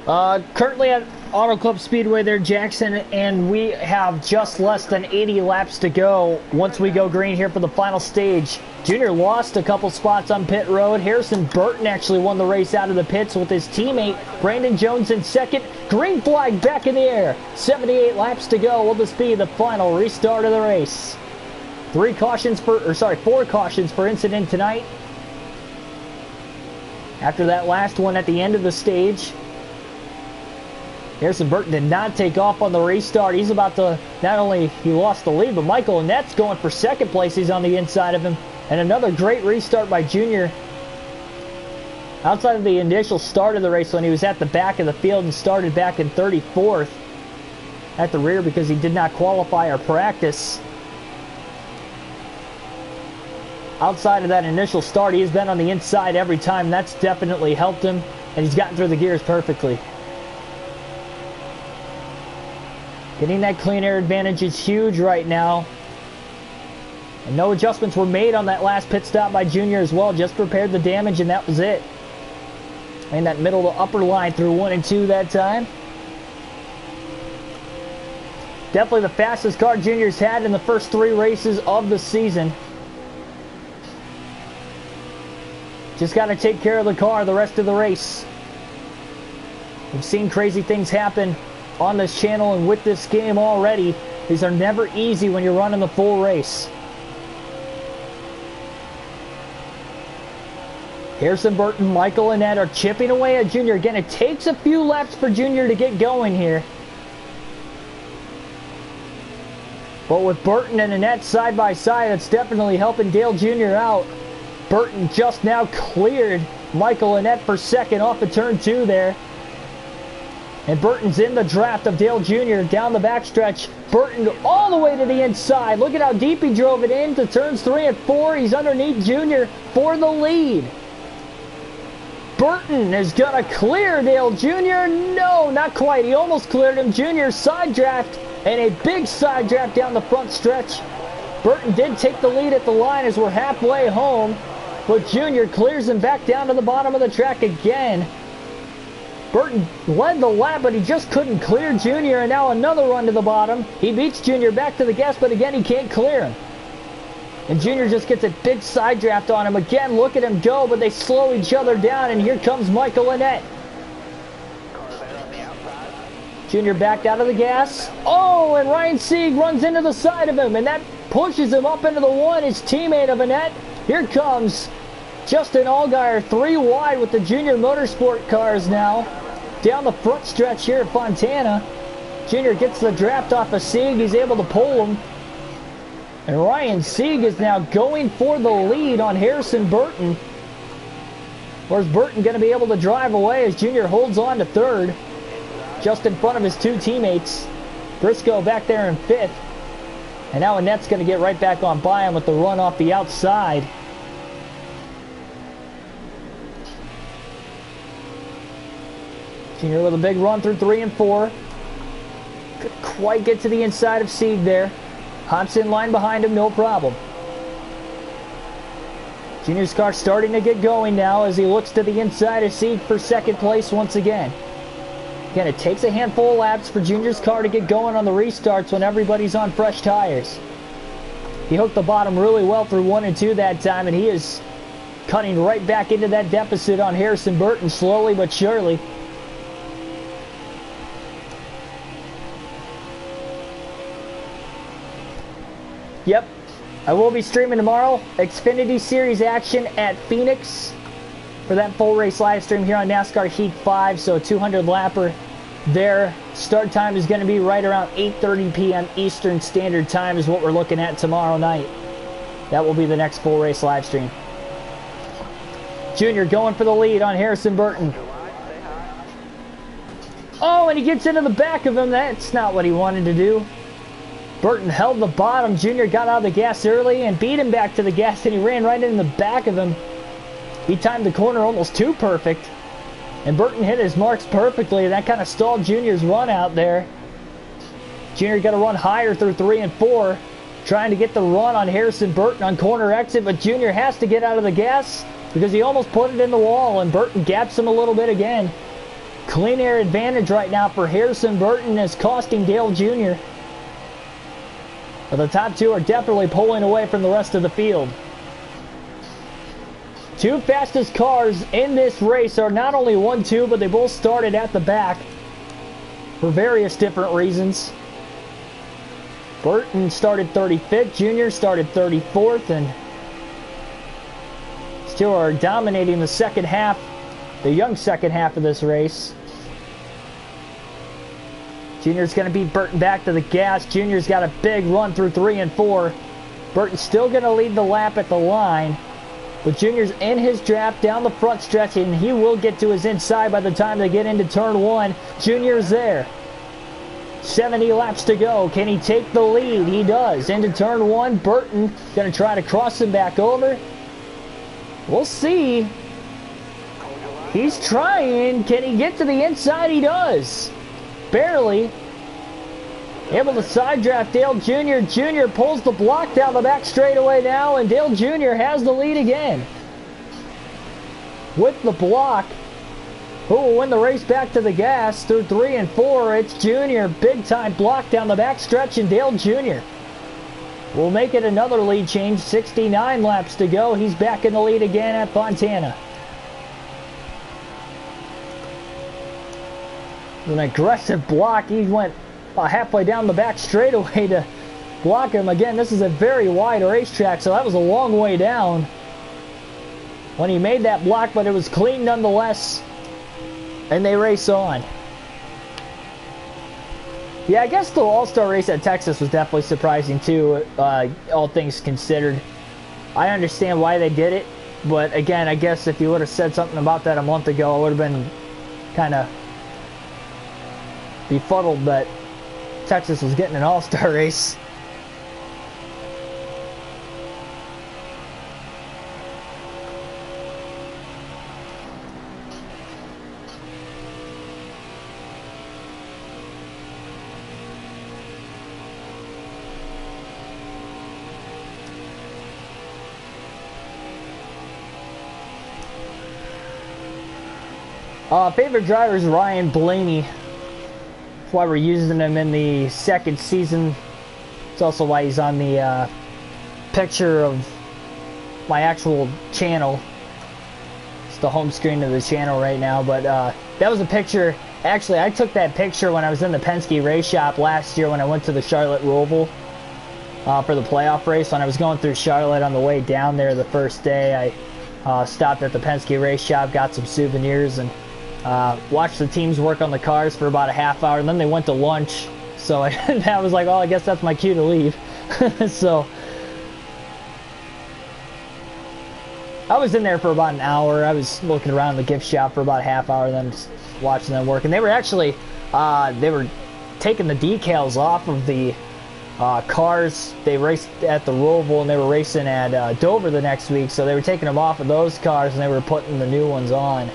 S1: Currently at Auto Club Speedway there, Jackson, and we have just less than 80 laps to go once we go green here for the final stage. Junior lost a couple spots on pit road. Harrison Burton actually won the race out of the pits with his teammate Brandon Jones in second. Green flag back in the air. 78 laps to go. Will this be the final restart of the race? 4 cautions per incident tonight. After that last one at the end of the stage, Harrison Burton did not take off on the restart. He's about to, not only he lost the lead, but Michael Annette's going for second place. He's on the inside of him. And another great restart by Junior. Outside of the initial start of the race when he was at the back of the field and started back in 34th at the rear because he did not qualify or practice. Outside of that initial start, he's been on the inside every time. That's definitely helped him, and he's gotten through the gears perfectly. Getting that clean air advantage is huge right now. And no adjustments were made on that last pit stop by Junior as well. Just repaired the damage, and that was it. And that middle to upper line through 1 and 2 that time. Definitely the fastest car Junior's had in the first 3 races of the season. Just got to take care of the car the rest of the race. We've seen crazy things happen on this channel and with this game already. These are never easy when you're running the full race. Harrison Burton, Michael Annette are chipping away at Junior. Again, it takes a few laps for Junior to get going here. But with Burton and Annette side by side, it's definitely helping Dale Jr. out. Burton just now cleared Michael Annette for second off of turn 2 there. And Burton's in the draft of Dale Jr. down the backstretch. Burton all the way to the inside. Look at how deep he drove it into turns 3 and 4. He's underneath Jr. for the lead. Burton is going to clear Dale Jr. No, not quite. He almost cleared him. Jr. side draft, and a big side draft down the front stretch. Burton did take the lead at the line as we're halfway home, but Jr. clears him back down to the bottom of the track again. Burton led the lap, but he just couldn't clear Jr., and now another run to the bottom. He beats Jr. back to the gas, but again, he can't clear him. And Junior just gets a big side draft on him. Again, look at him go, but they slow each other down, and here comes Michael Annette. Junior backed out of the gas. Oh, and Ryan Sieg runs into the side of him, and that pushes him up into the 1, his teammate of Annette. Here comes Justin Allgaier, 3 wide with the Junior Motorsport cars now. Down the front stretch here at Fontana. Junior gets the draft off of Sieg. He's able to pull him. And Ryan Sieg is now going for the lead on Harrison Burton. Or is Burton going to be able to drive away as Junior holds on to 3rd? Just in front of his 2 teammates. Briscoe back there in 5th. And now Annette's going to get right back on by him with the run off the outside. Junior with a big run through 3 and 4. Couldn't quite get to the inside of Sieg there. Hops in line behind him, no problem. Junior's car starting to get going now as he looks to the inside of Sieg for 2nd place once again. Again, it takes a handful of laps for Junior's car to get going on the restarts when everybody's on fresh tires. He hooked the bottom really well through 1 and 2 that time, and he is cutting right back into that deficit on Harrison Burton slowly but surely. Yep, I will be streaming tomorrow Xfinity Series action at Phoenix for that full race live stream here on NASCAR Heat 5. So 200 lapper there. Start time is going to be right around 8:30 p.m. Eastern Standard Time is what we're looking at tomorrow night. That will be the next full race live stream. Junior going for the lead on Harrison Burton. Oh, and he gets into the back of him. That's not what he wanted to do. Burton held the bottom. Junior got out of the gas early and beat him back to the gas, and he ran right in the back of him. He timed the corner almost too perfect. And Burton hit his marks perfectly. That kind of stalled Junior's run out there. Junior got to run higher through 3 and 4. Trying to get the run on Harrison Burton on corner exit, but Junior has to get out of the gas because he almost put it in the wall, and Burton gaps him a little bit again. Clean air advantage right now for Harrison Burton is costing Dale Jr. But the top two are definitely pulling away from the rest of the field. Two fastest cars in this race are not only 1-2, but they both started at the back for various different reasons. Burton started 35th, Junior started 34th, and still are dominating the second half, the young second half of this race. Junior's going to beat Burton back to the gas. Junior's got a big run through 3 and 4. Burton's still going to lead the lap at the line, but Junior's in his draft down the front stretch, and he will get to his inside by the time they get into turn 1. Junior's there. 70 laps to go. Can he take the lead? He does. Into turn 1. Burton going to try to cross him back over. We'll see. He's trying. Can he get to the inside? He does. Barely. Able to side draft Dale Jr. Jr. pulls the block down the back straightaway now, and Dale Jr. has the lead again. With the block, who will win the race back to the gas through 3 and 4? It's Junior. Big time block down the back stretch, and Dale Jr. will make it another lead change. 69 laps to go. He's back in the lead again at Fontana. An aggressive block. He went halfway down the back straightaway to block him. Again, this is a very wide racetrack, so that was a long way down when he made that block, but it was clean nonetheless. And they race on. Yeah, I guess the All-Star race at Texas was definitely surprising too, all things considered. I understand why they did it, but again, I guess if you would have said something about that a month ago, I would have been kind of befuddled that Texas was getting an All-Star race. Favorite driver is Ryan Blaney. That's why we're using him in the second season. It's also why he's on the picture of my actual channel. It's the home screen of the channel right now. But that was a picture. Actually, I took that picture when I was in the Penske race shop last year when I went to the Charlotte Roval for the playoff race. When I was going through Charlotte on the way down there the first day, I stopped at the Penske race shop, got some souvenirs, and watched the teams work on the cars for about a half hour, and then they went to lunch. So I was like, oh, I guess that's my cue to leave. So I was in there for about an hour. I was looking around the gift shop for about a half hour, then just watching them work. And they were actually they were taking the decals off of the cars. They raced at the Roval, and they were racing at Dover the next week, so they were taking them off of those cars and they were putting the new ones on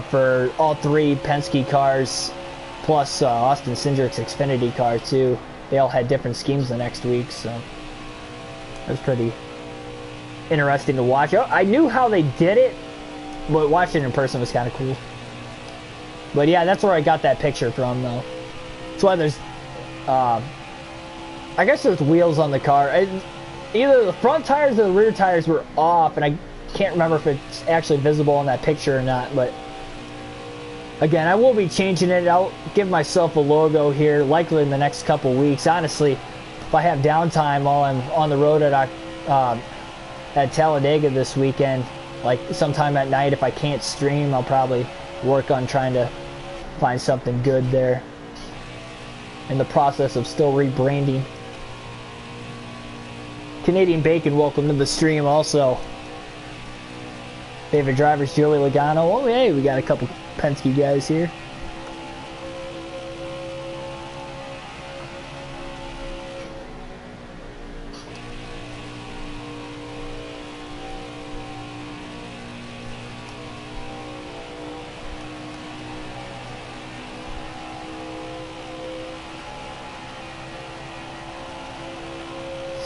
S1: for all three Penske cars, plus Austin Cindric's Xfinity car too. They all had different schemes the next week, so it was pretty interesting to watch. I knew how they did it, but watching it in person was kind of cool. But yeah, that's where I got that picture from, though. That's why there's I guess there's wheels on the car. Either the front tires or the rear tires were off, and I can't remember if it's actually visible on that picture or not. But again, I will be changing it. I'll give myself a logo here, likely in the next couple weeks. Honestly, if I have downtime while I'm on the road at Talladega this weekend, like sometime at night, if I can't stream, I'll probably work on trying to find something good there. In the process of still rebranding. Canadian Bacon, welcome to the stream also. Favorite drivers, Joey Logano. Oh, hey, we got a couple Penske guys here.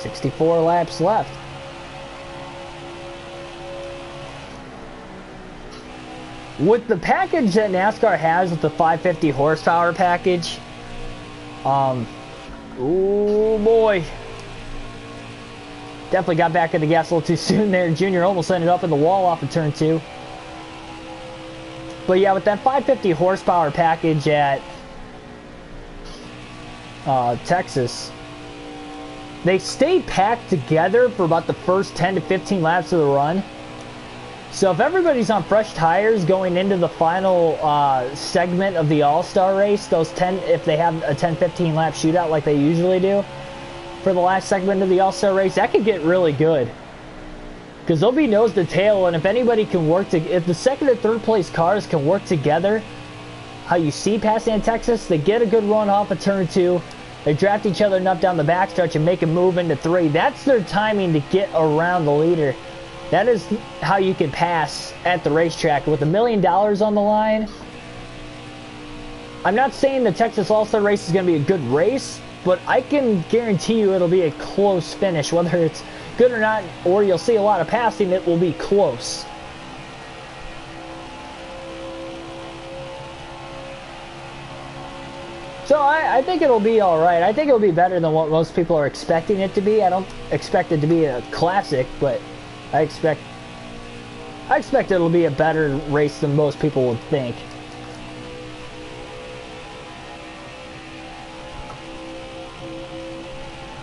S1: "64 laps left." With the package that NASCAR has with the 550 horsepower package, oh boy, definitely got back in the gas a little too soon there. Junior almost ended up in the wall off of turn 2. But yeah, with that 550 horsepower package at Texas, they stay packed together for about the first 10 to 15 laps of the run. So if everybody's on fresh tires going into the final segment of the All-Star race, if they have a 10-15 lap shootout like they usually do for the last segment of the All-Star race, that could get really good. Because they'll be nose to tail, and if anybody can if the second or third place cars can work together, how you see passing in Texas, they get a good run off of turn 2, they draft each other enough down the backstretch and make a move into 3. That's their timing to get around the leader. That is how you can pass at the racetrack. With $1 million on the line, I'm not saying the Texas All-Star race is going to be a good race, but I can guarantee you it'll be a close finish. Whether it's good or not, or you'll see a lot of passing, it will be close. So I think it'll be alright. I think it'll be better than what most people are expecting it to be. I don't expect it to be a classic, but I expect it'll be a better race than most people would think.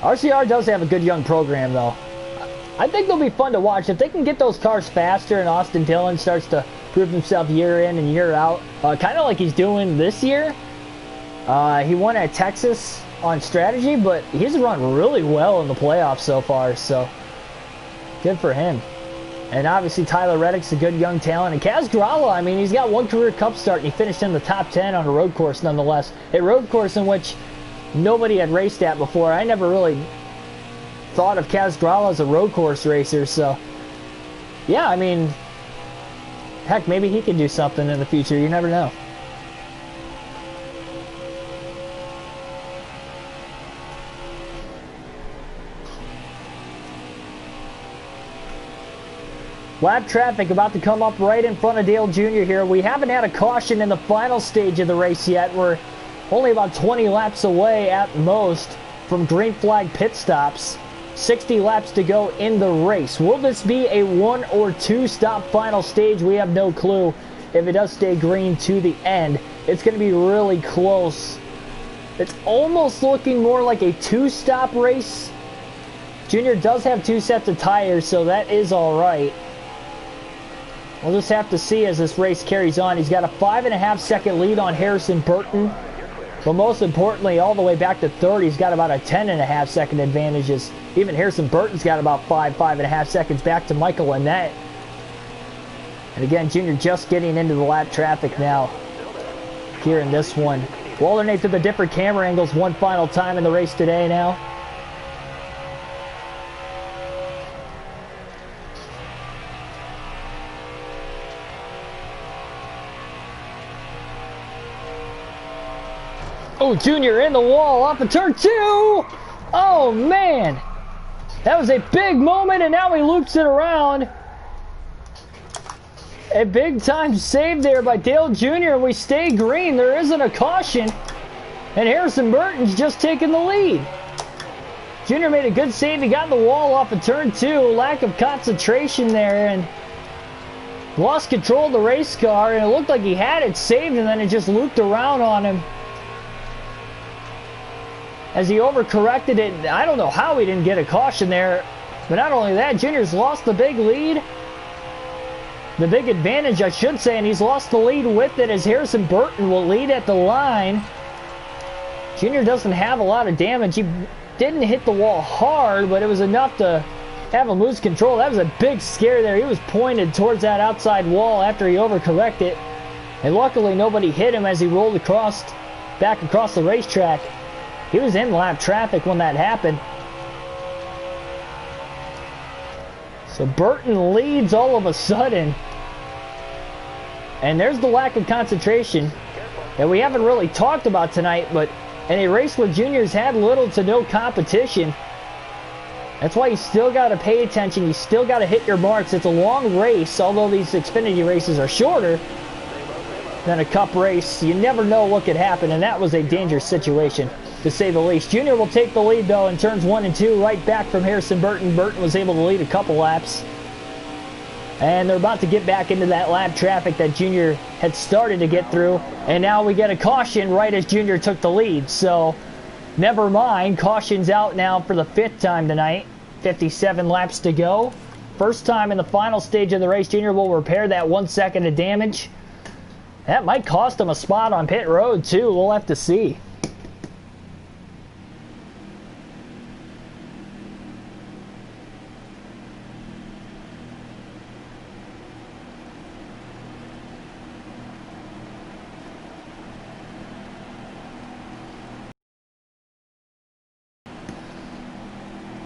S1: RCR does have a good young program, though. I think they'll be fun to watch. If they can get those cars faster and Austin Dillon starts to prove himself year in and year out, kind of like he's doing this year. He won at Texas on strategy, but he's run really well in the playoffs so far, so good for him. And obviously Tyler Reddick's a good young talent. And Kaz Grala, I mean, he's got one career Cup start and he finished in the top 10 on a road course nonetheless. A road course in which nobody had raced at before. I never really thought of Kaz Grala as a road course racer, so yeah, I mean, heck, maybe he can do something in the future. You never know. Lap traffic about to come up right in front of Dale Jr. here. We haven't had a caution in the final stage of the race yet. We're only about 20 laps away at most from green flag pit stops. 60 laps to go in the race. Will this be a 1 or 2 stop final stage? We have no clue. If it does stay green to the end, it's going to be really close. It's almost looking more like a 2-stop race. Junior does have 2 sets of tires, so that is all right. We'll just have to see as this race carries on. He's got a 5.5-second lead on Harrison Burton. But most importantly, all the way back to third, he's got about a 10.5-second advantages. Even Harrison Burton's got about 5.5 seconds back to Michael Lynette. And again, Junior just getting into the lap traffic now here in this one. We'll alternate through the different camera angles one final time in the race today now. Oh, Junior in the wall off of turn 2. Oh, man. That was a big moment, and now he loops it around. A big-time save there by Dale Jr., and we stay green. There isn't a caution, and Harrison Burton's just taking the lead. Junior made a good save. He got in the wall off of turn 2. Lack of concentration there, and lost control of the race car, and it looked like he had it saved, and then it just looped around on him. As he overcorrected it, I don't know how he didn't get a caution there. But not only that, Junior's lost the big lead. The big advantage, I should say, and he's lost the lead with it as Harrison Burton will lead at the line. Junior doesn't have a lot of damage. didn't hit the wall hard, but it was enough to have him lose control. That was a big scare there. He was pointed towards that outside wall after he overcorrected. And luckily nobody hit him as he rolled back across the racetrack. He was in lap traffic when that happened. So Burton leads all of a sudden. And there's the lack of concentration that we haven't really talked about tonight, but in a race where juniors had little to no competition, that's why you still got to pay attention. You still got to hit your marks. It's a long race, although these Xfinity races are shorter than a Cup race. You never know what could happen, and that was a dangerous situation, to say the least. Junior will take the lead, though, in turns 1 and 2, right back from Harrison Burton. Burton was able to lead a couple laps. And they're about to get back into that lap traffic that Junior had started to get through. And now we get a caution right as Junior took the lead. So, never mind. Caution's out now for the 5th time tonight. 57 laps to go. First time in the final stage of the race. Junior will repair that 1 second of damage. That might cost him a spot on pit road, too. We'll have to see.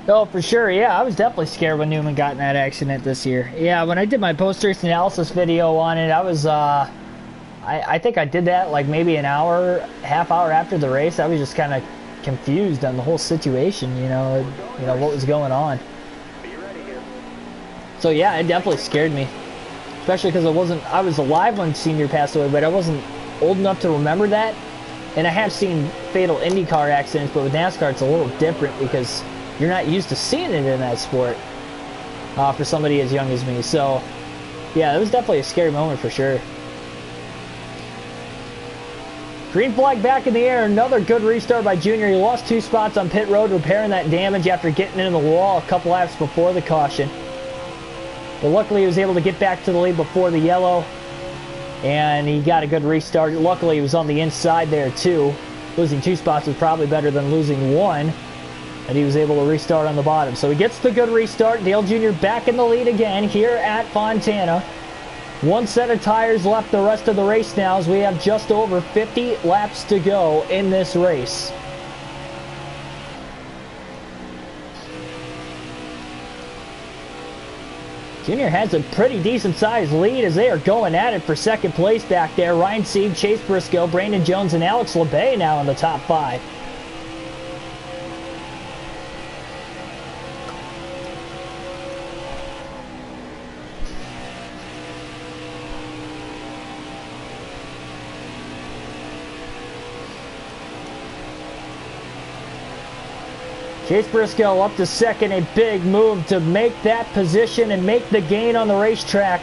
S1: Oh, for sure. Yeah, I was definitely scared when Newman got in that accident this year. Yeah, when I did my post-race analysis video on it, I was, I think I did that like maybe an hour, half hour after the race. I was just kind of confused on the whole situation, you know, what was going on. So yeah, it definitely scared me, especially because I was alive when Senior passed away, but I wasn't old enough to remember that. And I have seen fatal IndyCar accidents, but with NASCAR, it's a little different because you're not used to seeing it in that sport for somebody as young as me. So, yeah, it was definitely a scary moment for sure. Green flag back in the air. Another good restart by Junior. He lost 2 spots on pit road, repairing that damage after getting into the wall a couple laps before the caution. But luckily, he was able to get back to the lead before the yellow, and he got a good restart. Luckily, he was on the inside there, too. Losing 2 spots was probably better than losing 1. And he was able to restart on the bottom. So he gets the good restart. Dale Jr. back in the lead again here at Fontana. 1 set of tires left the rest of the race now, as we have just over 50 laps to go in this race. Junior has a pretty decent sized lead as they are going at it for second place back there. Ryan Sieg, Chase Briscoe, Brandon Jones, and Alex LeBay now in the top 5. Chase Briscoe up to second, a big move to make that position and make the gain on the racetrack.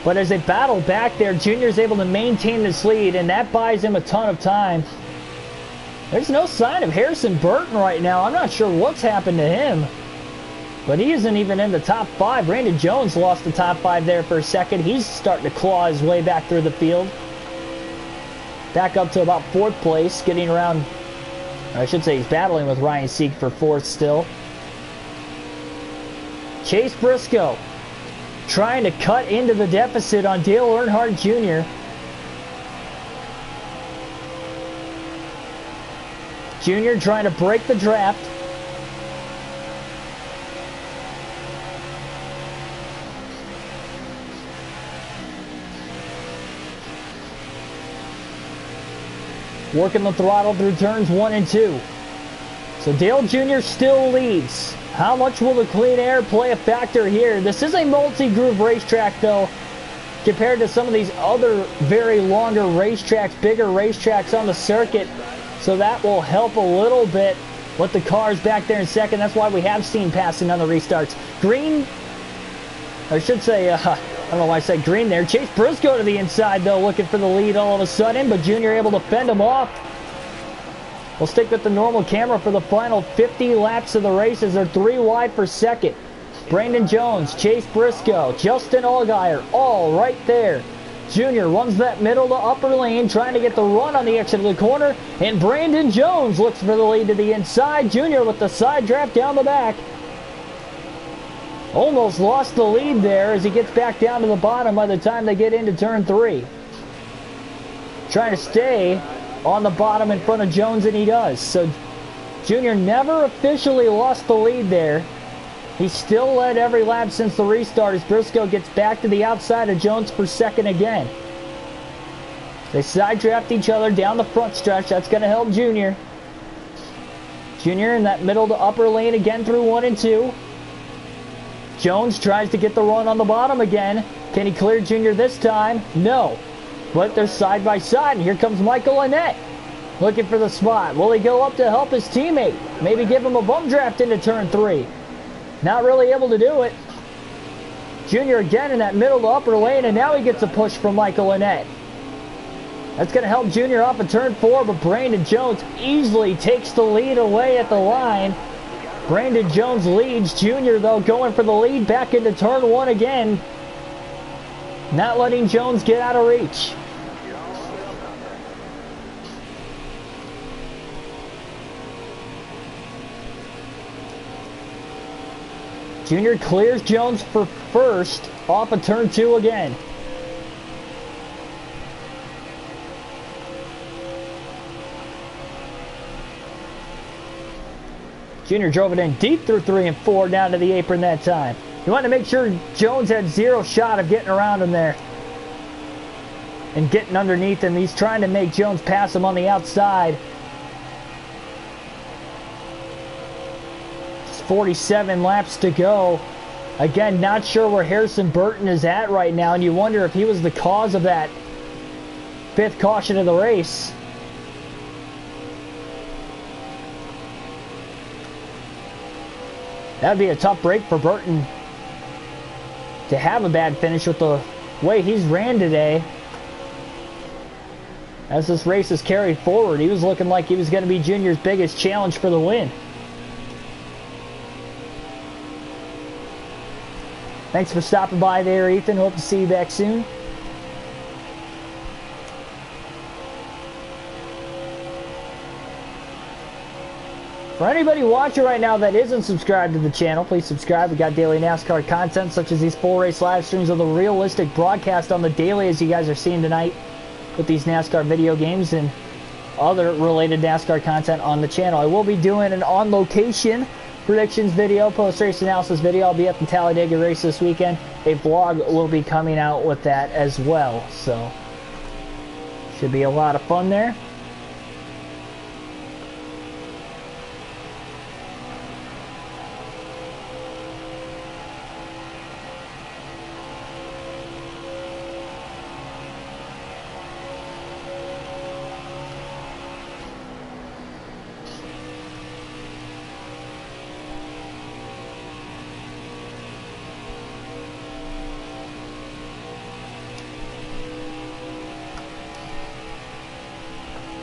S1: But as they battle back there, Junior's able to maintain this lead, and that buys him a ton of time. There's no sign of Harrison Burton right now. I'm not sure what's happened to him, but he isn't even in the top 5. Brandon Jones lost the top 5 there for a second. He's starting to claw his way back through the field. Back up to about 4th place, getting around... I should say he's battling with Ryan Sieg for 4th still. Chase Briscoe trying to cut into the deficit on Dale Earnhardt Jr. Jr. trying to break the draft. Working the throttle through turns 1 and 2. So Dale Jr. still leads. How much will the clean air play a factor here? This is a multi-groove racetrack, though, compared to some of these other very longer racetracks, bigger racetracks on the circuit. So that will help a little bit with the cars back there in second. That's why we have seen passing on the restarts. Green, I should say, I don't know why I said green there. Chase Briscoe to the inside, though, looking for the lead all of a sudden, but Junior able to fend him off. We'll stick with the normal camera for the final 50 laps of the race as they're 3 wide for second. Brandon Jones, Chase Briscoe, Justin Allgaier, all right there. Junior runs that middle to upper lane, trying to get the run on the exit of the corner, and Brandon Jones looks for the lead to the inside. Junior with the side draft down the back. Almost lost the lead there as he gets back down to the bottom by the time they get into turn 3. Trying to stay on the bottom in front of Jones, and he does. So Junior never officially lost the lead there. He still led every lap since the restart as Briscoe gets back to the outside of Jones for second again. They side draft each other down the front stretch. That's going to help Junior. Junior in that middle to upper lane again through 1 and 2. Jones tries to get the run on the bottom again. Can he clear Junior this time? No. But they're side by side, and here comes Michael Annett looking for the spot. Will he go up to help his teammate? Maybe give him a bum draft into turn 3. Not really able to do it. Junior again in that middle to upper lane, and now he gets a push from Michael Annett. That's going to help Junior off of turn 4, but Brandon Jones easily takes the lead away at the line. Brandon Jones leads. Junior, though, going for the lead back into turn 1 again. Not letting Jones get out of reach. Junior clears Jones for first off of turn 2 again. Junior drove it in deep through 3 and 4 down to the apron that time. He wanted to make sure Jones had zero shot of getting around him there and getting underneath him. He's trying to make Jones pass him on the outside. 47 laps to go. Again, not sure where Harrison Burton is at right now, and you wonder if he was the cause of that 5th caution of the race. That would be a tough break for Burton to have a bad finish with the way he's ran today. As this race is carried forward, he was looking like he was going to be Junior's biggest challenge for the win. Thanks for stopping by there, Ethan. Hope to see you back soon. For anybody watching right now that isn't subscribed to the channel, please subscribe. We got daily NASCAR content such as these full race live streams of the realistic broadcast on the daily, as you guys are seeing tonight with these NASCAR video games and other related NASCAR content on the channel. I will be doing an on-location predictions video, post-race analysis video. I'll be at the Talladega race this weekend. A vlog will be coming out with that as well, so should be a lot of fun there.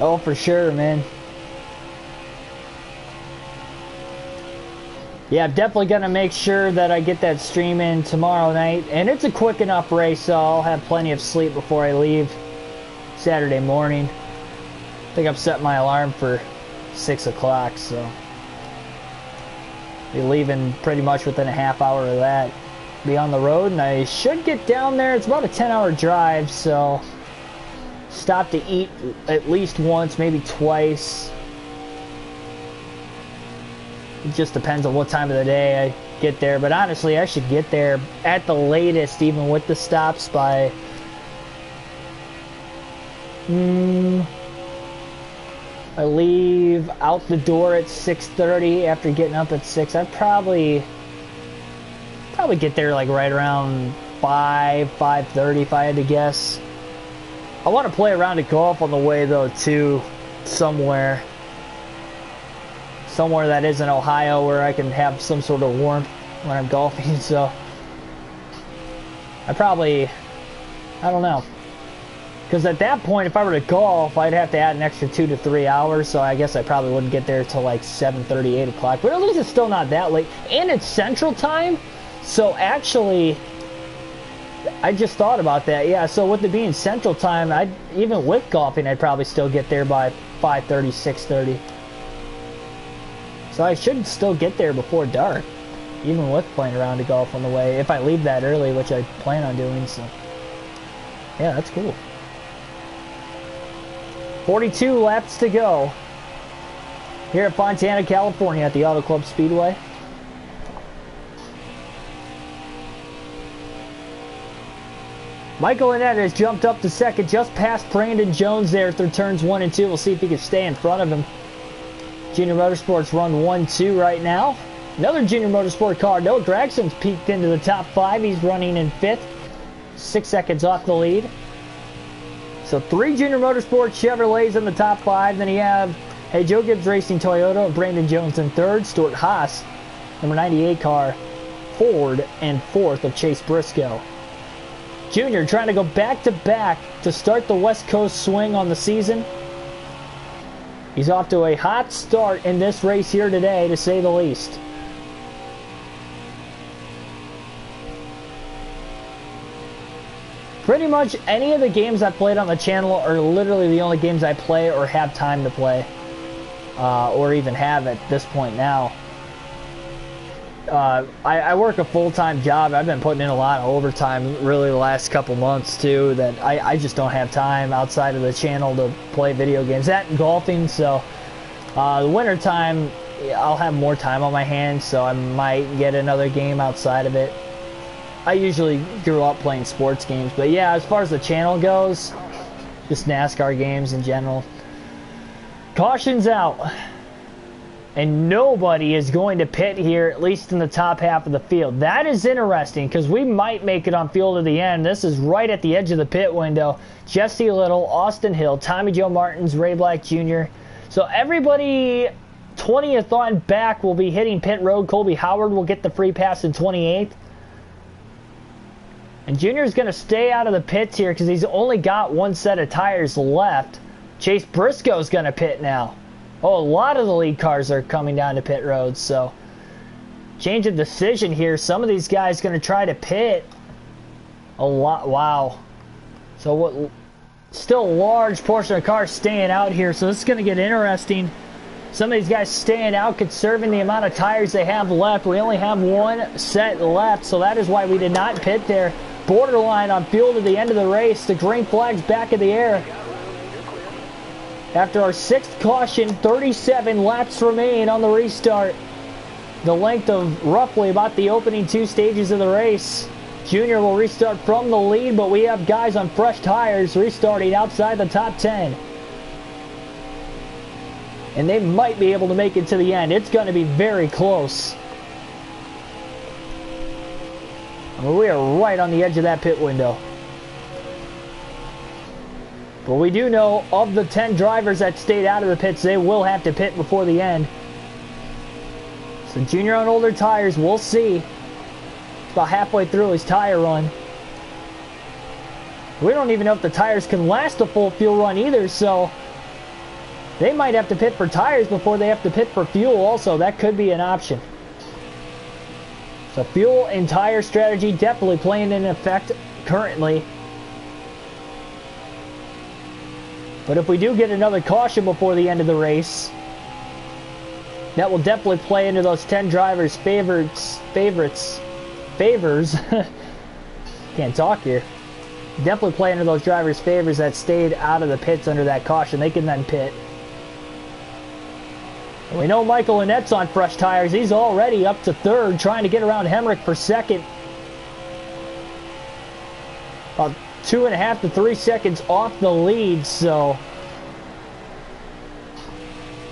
S1: Oh, for sure, man. Yeah, I'm definitely going to make sure that I get that stream in tomorrow night. And it's a quick enough race, so I'll have plenty of sleep before I leave Saturday morning. I think I've set my alarm for 6 o'clock, so I'll be leaving pretty much within a half hour of that. Be on the road, and I should get down there. It's about a 10-hour drive, so stop to eat at least once, maybe twice. It just depends on what time of the day I get there. But honestly, I should get there at the latest, even with the stops, by I leave out the door at 6:30 after getting up at 6. I'd probably get there like right around 5:30 if I had to guess. I want to play around at golf on the way, though, too, somewhere that isn't Ohio where I can have some sort of warmth when I'm golfing, so I don't know. Because at that point, if I were to golf, I'd have to add an extra 2 to 3 hours, so I guess I probably wouldn't get there till like 7:30, 8 o'clock. But at least it's still not that late. And it's Central Time, so actually I just thought about that. Yeah, so with it being Central Time, even with golfing, I'd probably still get there by 5:30, 6:30. So I should still get there before dark, even with playing around to golf on the way, if I leave that early, which I plan on doing. So yeah, that's cool. 42 laps to go here at Fontana, California at the Auto Club Speedway. Michael Annett has jumped up to second, just past Brandon Jones there through turns 1 and 2. We'll see if he can stay in front of him. Junior Motorsports run 1-2 right now. Another Junior Motorsport car, Noah Gragson's peaked into the top 5. He's running in 5th, 6 seconds off the lead. So 3 Junior Motorsport Chevrolets in the top 5. Then you have Joe Gibbs Racing Toyota and Brandon Jones in 3rd. Stuart Haas, number 98 car, Ford, and 4th of Chase Briscoe. Junior trying to go back-to-back to start the West Coast swing on the season. He's off to a hot start in this race here today, to say the least. Pretty much any of the games I've played on the channel are literally the only games I play or have time to play. Or even have at this point now. I work a full-time job. I've been putting in a lot of overtime really the last couple months too, that I just don't have time outside of the channel to play video games. That and golfing, so the winter time I'll have more time on my hands, so I might get another game outside of it. I usually grew up playing sports games, but yeah, as far as the channel goes, just NASCAR games in general. Caution's out. And nobody is going to pit here, at least in the top half of the field. That is interesting, because we might make it on field to the end. This is right at the edge of the pit window. Jesse Little, Austin Hill, Tommy Joe Martins, Ray Black Jr. So everybody 20th on back will be hitting pit road. Colby Howard will get the free pass in 28th. And Junior is going to stay out of the pits here because he's only got 1 set of tires left. Chase Briscoe is going to pit now. Oh, a lot of the lead cars are coming down to pit roads, so change of decision here. Some of these guys going to try to pit a lot. Wow. So what? Still a large portion of cars staying out here, so this is going to get interesting. Some of these guys staying out, conserving the amount of tires they have left. We only have 1 set left, so that is why we did not pit there. Borderline on fuel to the end of the race. The green flag's back in the air. After our 6th caution, 37 laps remain on the restart. The length of roughly about the opening 2 stages of the race. Junior will restart from the lead, but we have guys on fresh tires restarting outside the top 10. And they might be able to make it to the end. It's going to be very close. I mean, we are right on the edge of that pit window. But we do know of the 10 drivers that stayed out of the pits, they will have to pit before the end. So Junior on older tires, we'll see. About halfway through his tire run. We don't even know if the tires can last a full fuel run either, so they might have to pit for tires before they have to pit for fuel also. That could be an option. So fuel and tire strategy definitely playing in effect currently. But if we do get another caution before the end of the race, that will definitely play into those 10 drivers' favors. Can't talk here. Definitely play into those drivers' favors that stayed out of the pits under that caution. They can then pit. And we know Michael Annett's on fresh tires. He's already up to 3rd, trying to get around Hemrick for 2nd. About 2.5 to 3 seconds off the lead, so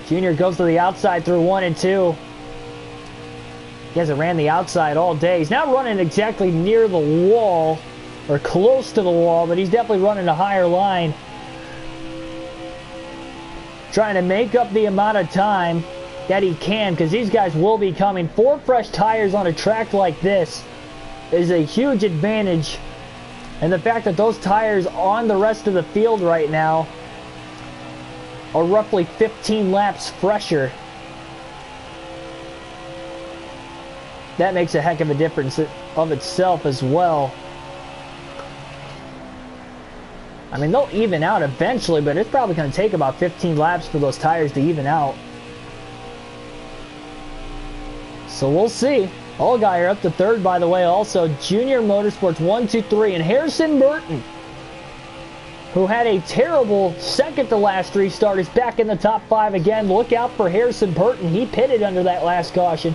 S1: Junior goes to the outside through 1 and 2. He hasn't ran the outside all day. He's not running exactly near the wall or close to the wall, but he's definitely running a higher line. Trying to make up the amount of time that he can, because these guys will be coming. 4 fresh tires on a track like this is a huge advantage. And the fact that those tires on the rest of the field right now are roughly 15 laps fresher, that makes a heck of a difference of itself as well. I mean, they'll even out eventually, but it's probably going to take about 15 laps for those tires to even out. So we'll see. Allgaier up to third, by the way. Also, Junior Motorsports 1, 2, 3. And Harrison Burton, who had a terrible second to last restart, is back in the top 5 again. Look out for Harrison Burton. He pitted under that last caution.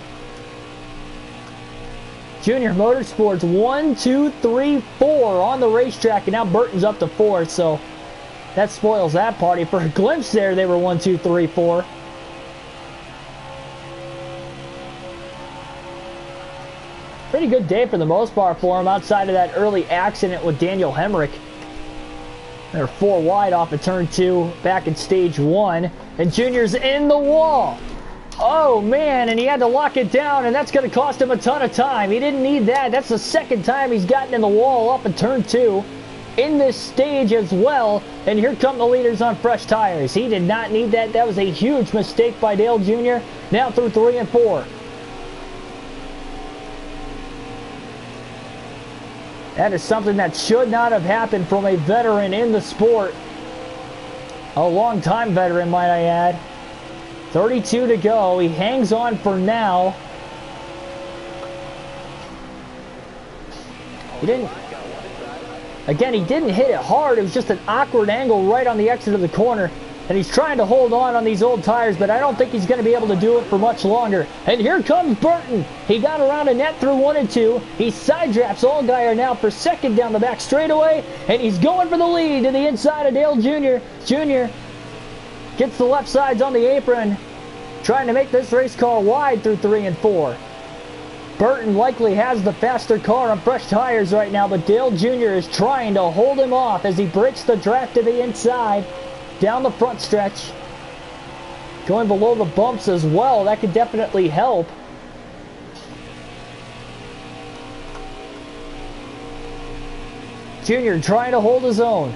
S1: Junior Motorsports 1, 2, 3, 4 on the racetrack, and now Burton's up to 4th, so that spoils that party. For a glimpse there, they were 1, 2, 3, 4. Pretty good day for the most part for him, outside of that early accident with Daniel Hemrick. They're 4 wide off of turn 2 back in stage 1, and Junior's in the wall. Oh man, and he had to lock it down, and that's going to cost him a ton of time. He didn't need that. That's the second time he's gotten in the wall off of turn 2 in this stage as well. And here come the leaders on fresh tires. He did not need that. That was a huge mistake by Dale Jr. Now through 3 and 4. That is something that should not have happened from a veteran in the sport. A long-time veteran, might I add. 32 to go. He hangs on for now. He didn't hit it hard. It was just an awkward angle right on the exit of the corner. And he's trying to hold on these old tires, but I don't think he's going to be able to do it for much longer. And here comes Burton. He got around a net through 1 and 2. He side drafts Allgaier now for second down the back straightaway. And he's going for the lead to the inside of Dale Jr. Jr. gets the left sides on the apron, trying to make this race car wide through 3 and 4. Burton likely has the faster car on fresh tires right now, but Dale Jr. is trying to hold him off as he breaks the draft to the inside, down the front stretch. Going below the bumps as well, that could definitely help. Junior trying to hold his own.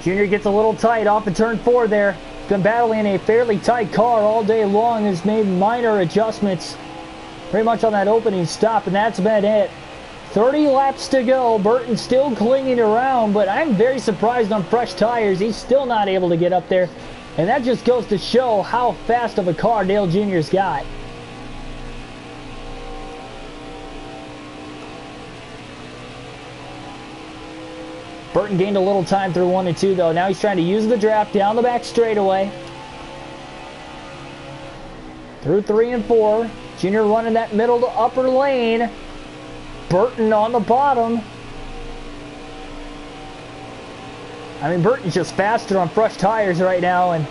S1: Junior gets a little tight off of turn 4 there. Been battling a fairly tight car all day long. Has made minor adjustments pretty much on that opening stop, and that's been it. 30 laps to go. Burton still clinging around, but I'm very surprised on fresh tires. He's still not able to get up there, and that just goes to show how fast of a car Dale Jr.'s got. Burton gained a little time through 1 and 2, though. Now he's trying to use the draft down the back straightaway. Through 3 and 4. Junior running that middle to upper lane. Burton on the bottom. I mean, Burton's just faster on fresh tires right now, and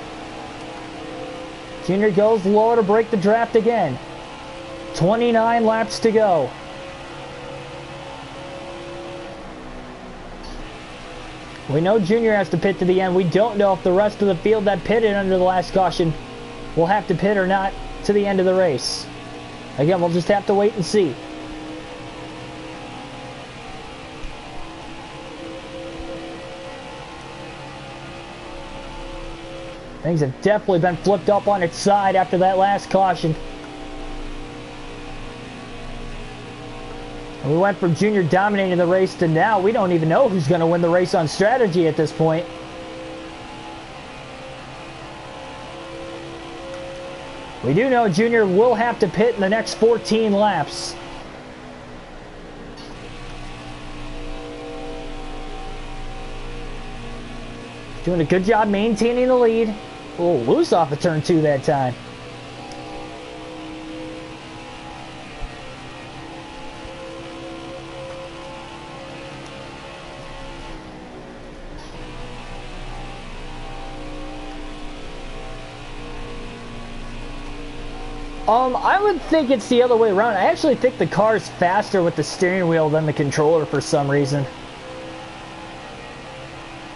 S1: Junior goes low to break the draft again. 29 laps to go. We know Junior has to pit to the end. We don't know if the rest of the field that pitted under the last caution will have to pit or not to the end of the race. Again, we'll just have to wait and see. Things have definitely been flipped up on its side after that last caution. We went from Junior dominating the race to now we don't even know who's going to win the race on strategy at this point. We do know Junior will have to pit in the next 14 laps. Doing a good job maintaining the lead. A little loose off of turn 2 that time. I would think it's the other way around. I actually think the car is faster with the steering wheel than the controller for some reason.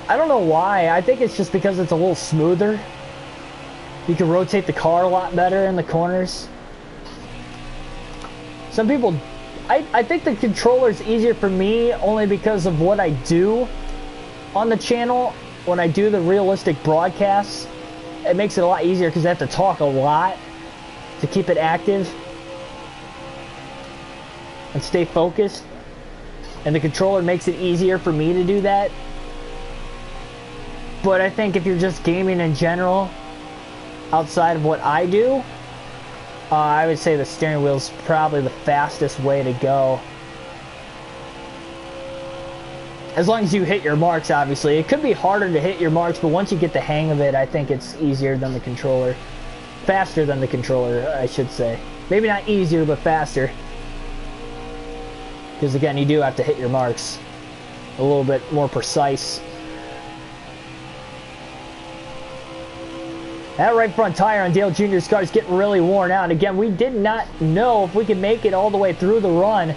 S1: I don't know why. I think it's just because it's a little smoother. You can rotate the car a lot better in the corners. Some people, I think the controller's easier for me only because of what I do on the channel. When I do the realistic broadcasts, it makes it a lot easier because I have to talk a lot to keep it active and stay focused. And the controller makes it easier for me to do that. But I think if you're just gaming in general, outside of what I do, I would say the steering wheel is probably the fastest way to go. As long as you hit your marks, obviously. It could be harder to hit your marks, but once you get the hang of it, I think it's easier than the controller. Faster than the controller, I should say. Maybe not easier, but faster. Because again, you do have to hit your marks a little bit more precise. That right front tire on Dale Jr.'s car is getting really worn out. Again, we did not know if we could make it all the way through the run.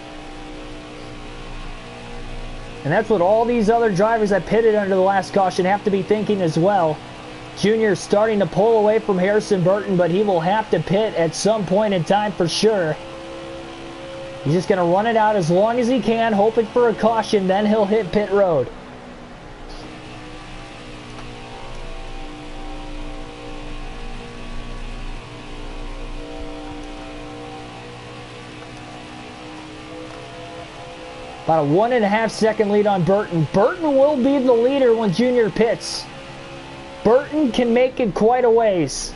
S1: And that's what all these other drivers that pitted under the last caution have to be thinking as well. Jr. starting to pull away from Harrison Burton, but he will have to pit at some point in time for sure. He's just going to run it out as long as he can, hoping for a caution, then he'll hit pit road. About a 1.5 second lead on Burton. Burton will be the leader when Junior pits. Burton can make it quite a ways.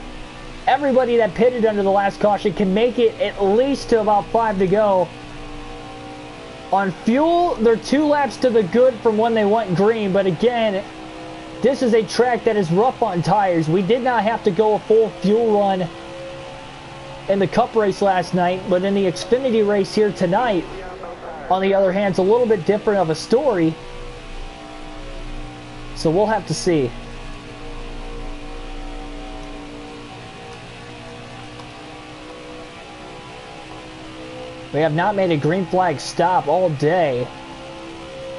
S1: Everybody that pitted under the last caution can make it at least to about 5 to go. On fuel, they're 2 laps to the good from when they went green, but again, this is a track that is rough on tires. We did not have to go a full fuel run in the Cup race last night, but in the Xfinity race here tonight, on the other hand, it's a little bit different of a story. So we'll have to see. We have not made a green flag stop all day.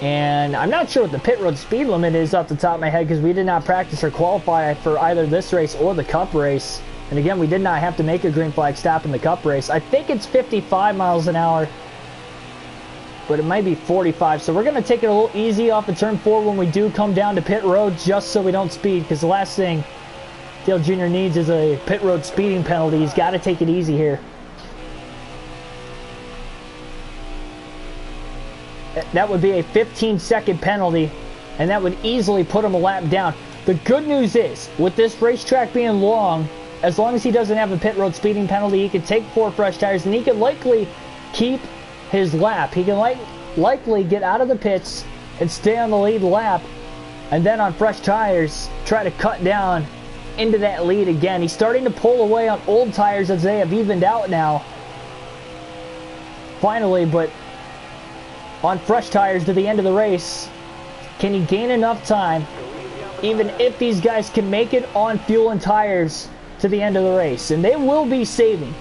S1: And I'm not sure what the pit road speed limit is off the top of my head because we did not practice or qualify for either this race or the Cup race. And again, we did not have to make a green flag stop in the Cup race. I think it's 55 miles an hour. But it might be 45, so we're going to take it a little easy off of turn 4 when we do come down to pit road, just so we don't speed, because the last thing Dale Jr. needs is a pit road speeding penalty. He's got to take it easy here. That would be a 15-second penalty, and that would easily put him a lap down. The good news is, with this racetrack being long, as long as he doesn't have a pit road speeding penalty, he can take 4 fresh tires, and he can likely keep his lap. He can likely get out of the pits and stay on the lead lap, and then on fresh tires try to cut down into that lead again. He's starting to pull away on old tires as they have evened out now finally, but on fresh tires to the end of the race, can he gain enough time even if these guys can make it on fuel and tires to the end of the race? And they will be saving.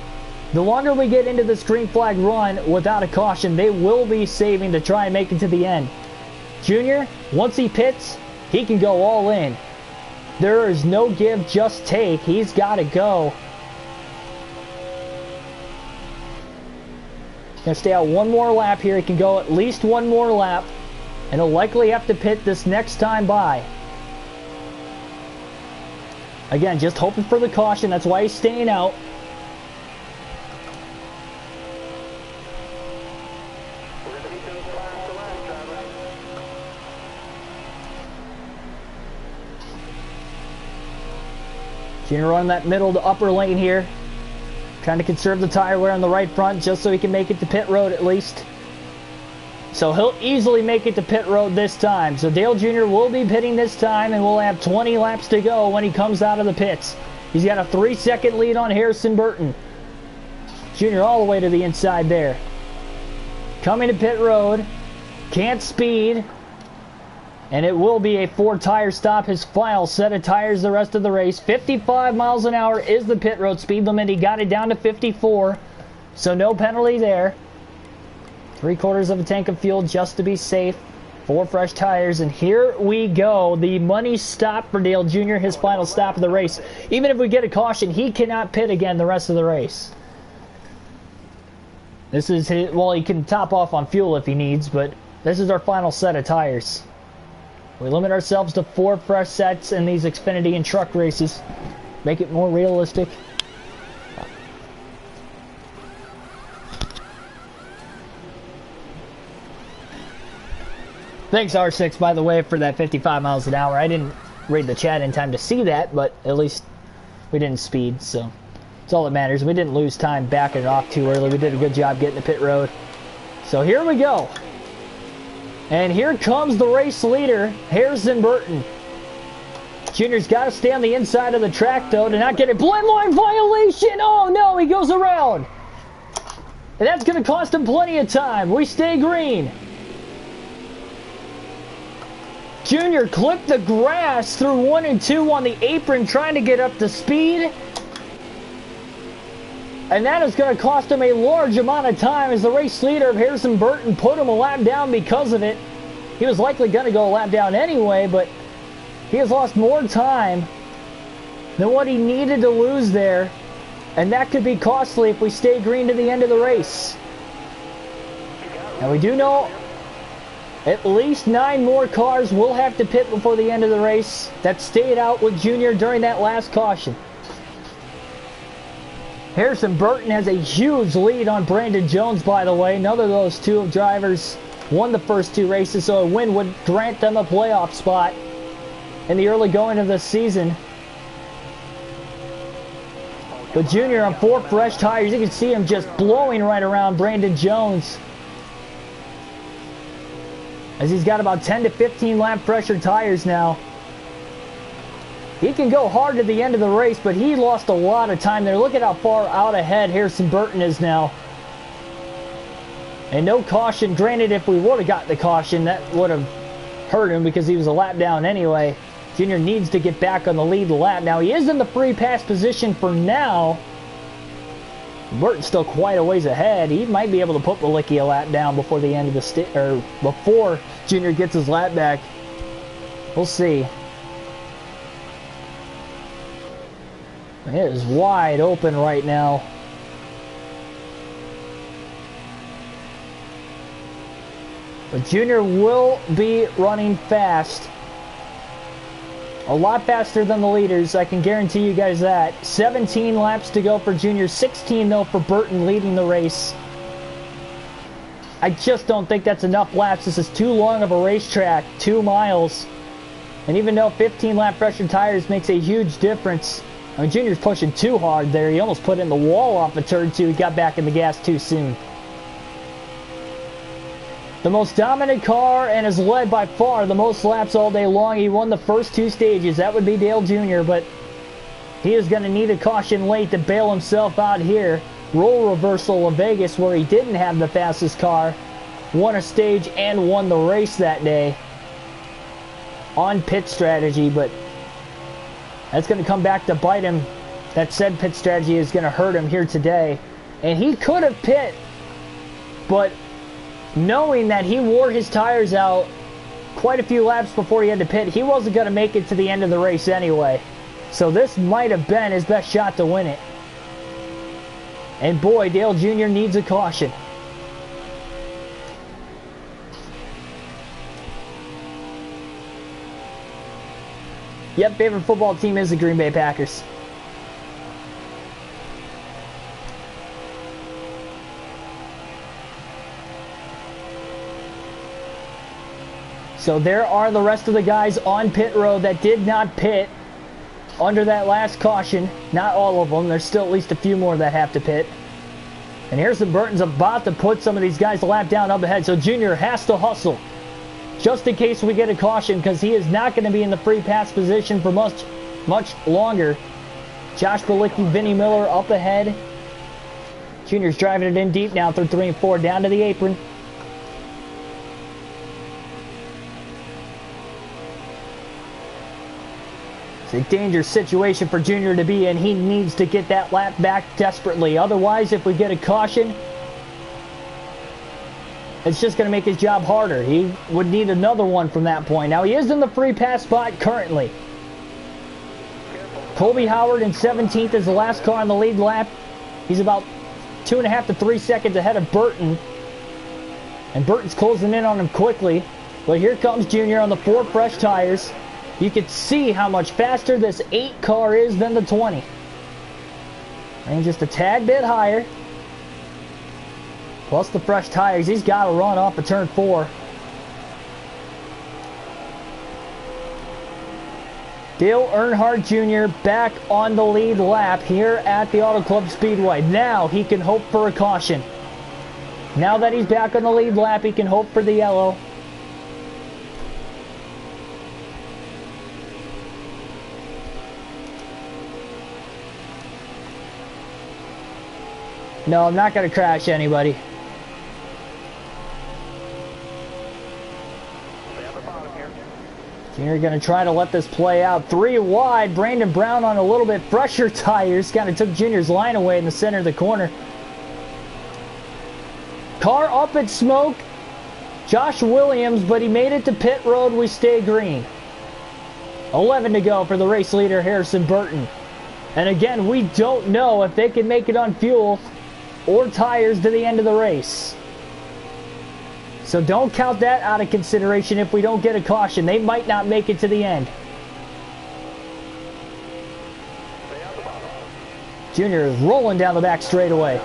S1: The longer we get into this green flag run without a caution, they will be saving to try and make it to the end. Junior, once he pits, he can go all in. There is no give, just take. He's got to go. Gonna stay out one more lap here. He can go at least one more lap, and he'll likely have to pit this next time by. Again, just hoping for the caution. That's why he's staying out. Junior on that middle to upper lane here. Trying to conserve the tire wear on the right front just so he can make it to pit road at least. So he'll easily make it to pit road this time. So Dale Jr. will be pitting this time, and we'll have 20 laps to go when he comes out of the pits. He's got a 3-second lead on Harrison Burton. Junior all the way to the inside there. Coming to pit road. Can't speed. And it will be a 4-tire stop, his final set of tires the rest of the race. 55 miles an hour is the pit road speed limit. He got it down to 54, so no penalty there. 3/4 of a tank of fuel just to be safe. 4 fresh tires, and here we go. The money stop for Dale Jr., his final stop of the race. Even if we get a caution, he cannot pit again the rest of the race. This is his, well, he can top off on fuel if he needs, but this is our final set of tires. We limit ourselves to 4 fresh sets in these Xfinity and truck races. Make it more realistic. Thanks R6, by the way, for that 55 miles an hour. I didn't read the chat in time to see that, but at least we didn't speed, so it's all that matters. We didn't lose time backing it off too early. We did a good job getting to pit road. So here we go. And here comes the race leader, Harrison Burton. Junior's got to stay on the inside of the track, though, to not get a blend line violation. Oh, no, he goes around. And that's going to cost him plenty of time. We stay green. Junior clipped the grass through 1 and 2 on the apron, trying to get up to speed. And that is going to cost him a large amount of time as the race leader of Harrison Burton put him a lap down because of it. He was likely going to go a lap down anyway, but he has lost more time than what he needed to lose there. And that could be costly if we stay green to the end of the race. Now we do know at least 9 more cars will have to pit before the end of the race that stayed out with Junior during that last caution. Harrison Burton has a huge lead on Brandon Jones, by the way. None of those two drivers won the first 2 races, so a win would grant them a playoff spot in the early going of the season. But Junior on 4 fresh tires, you can see him just blowing right around Brandon Jones, as he's got about 10 to 15 lap pressure tires now. He can go hard to the end of the race, but he lost a lot of time there. Look at how far out ahead Harrison Burton is now. And no caution. Granted, if we would have got the caution, that would have hurt him because he was a lap down anyway. Junior needs to get back on the lead lap. Now, he is in the free pass position for now. Burton's still quite a ways ahead. He might be able to put Malicki a lap down before the end of the before Junior gets his lap back. We'll see. It is wide open right now. But Junior will be running fast. A lot faster than the leaders, I can guarantee you guys that. 17 laps to go for Junior, 16 though for Burton leading the race. I just don't think that's enough laps. This is too long of a racetrack, 2 miles. And even though 15 lap pressure tires makes a huge difference, I mean, Junior's pushing too hard there. He almost put in the wall off of turn 2. He got back in the gas too soon. The most dominant car and has led by far the most laps all day long. He won the first 2 stages. That would be Dale Jr., but he is going to need a caution late to bail himself out here. Role reversal of Vegas, where he didn't have the fastest car, won a stage and won the race that day on pit strategy, but that's going to come back to bite him. That said pit strategy is going to hurt him here today. And he could have pit, but knowing that he wore his tires out quite a few laps before he had to pit, he wasn't going to make it to the end of the race anyway. So this might have been his best shot to win it. And boy, Dale Jr. needs a caution. Yep, favorite football team is the Green Bay Packers. So there are the rest of the guys on pit road that did not pit under that last caution. Not all of them. There's still at least a few more that have to pit. And Harrison Burton's about to put some of these guys a lap down up ahead. So Junior has to hustle just in case we get a caution, because he is not going to be in the free pass position for much longer. Josh Bilicki, Vinnie Miller up ahead. Junior's driving it in deep now through 3 and 4 down to the apron. It's a dangerous situation for Junior to be in. He needs to get that lap back desperately. Otherwise, if we get a caution, it's just going to make his job harder. He would need another one from that point. Now, he is in the free pass spot currently. Colby Howard in 17th is the last car on the lead lap. He's about 2.5 to 3 seconds ahead of Burton. And Burton's closing in on him quickly. But here comes Junior on the 4 fresh tires. You can see how much faster this 8 car is than the 20. And just a tad bit higher. Plus the fresh tires. He's got to run off of turn 4. Dale Earnhardt Jr. back on the lead lap here at the Auto Club Speedway. Now he can hope for a caution. Now that he's back on the lead lap, he can hope for the yellow. No, I'm not going to crash anybody. Junior going to try to let this play out. 3 wide. Brandon Brown on a little bit fresher tires. Kind of took Junior's line away in the center of the corner. Car up in smoke. Josh Williams, but he made it to pit road. We stay green. 11 to go for the race leader, Harrison Burton. And again, we don't know if they can make it on fuel or tires to the end of the race. So don't count that out of consideration if we don't get a caution. They might not make it to the end. Junior is rolling down the back straightaway.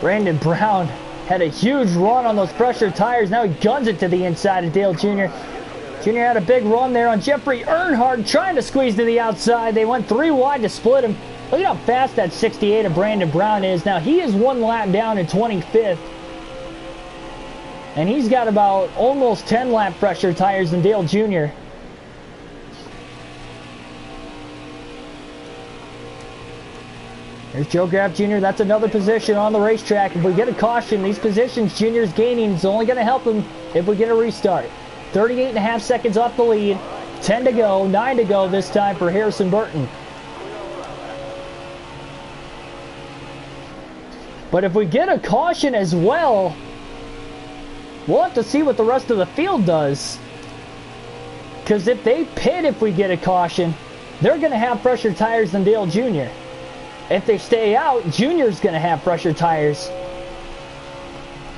S1: Brandon Brown had a huge run on those pressure tires. Now he guns it to the inside of Dale Jr. Jr. had a big run there on Jeffrey Earnhardt, trying to squeeze to the outside. They went 3 wide to split him. Look at how fast that 68 of Brandon Brown is. Now he is 1 lap down in 25th. And he's got about almost 10 lap pressure tires than Dale Jr. There's Joe Graff Jr. That's another position on the racetrack. If we get a caution, these positions Junior's gaining is only going to help him if we get a restart. 38.5 seconds off the lead. 10 to go. 9 to go this time for Harrison Burton. But if we get a caution as well, we'll have to see what the rest of the field does. Because if they pit if we get a caution, they're going to have fresher tires than Dale Jr. If they stay out, Junior's going to have fresher tires.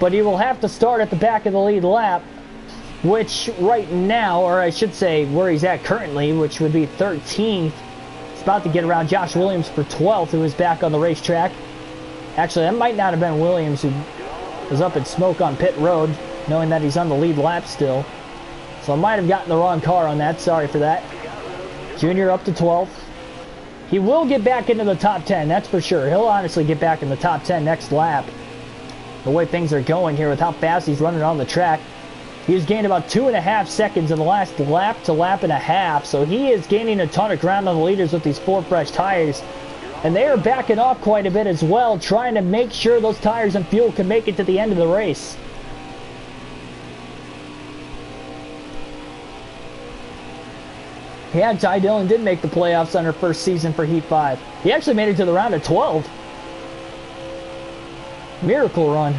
S1: But he will have to start at the back of the lead lap, which right now, or I should say where he's at currently, which would be 13th. He's about to get around Josh Williams for 12th, who is back on the racetrack. Actually, that might not have been Williams, who was up in smoke on pit road, knowing that he's on the lead lap still. So I might have gotten the wrong car on that. Sorry for that. Junior up to 12th. He will get back into the top 10, that's for sure. He'll honestly get back in the top 10 next lap. The way things are going here with how fast he's running on the track. He's gained about 2.5 seconds in the last lap to lap and a half. So he is gaining a ton of ground on the leaders with these 4 fresh tires. And they are backing off quite a bit as well, trying to make sure those tires and fuel can make it to the end of the race. Yeah, Ty Dillon did make the playoffs on her first season for Heat 5. He actually made it to the round of 12. Miracle run.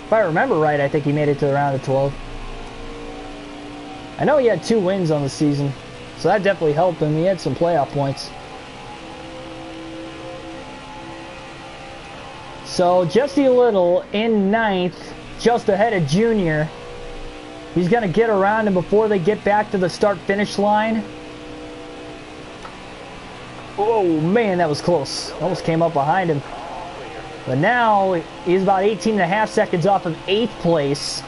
S1: If I remember right, I think he made it to the round of 12. I know he had 2 wins on the season, so that definitely helped him. He had some playoff points. So Jesse Little in 9th, just ahead of Junior. He's going to get around him before they get back to the start-finish line. Oh, man, that was close. Almost came up behind him. But now he's about 18.5 seconds off of 8th place.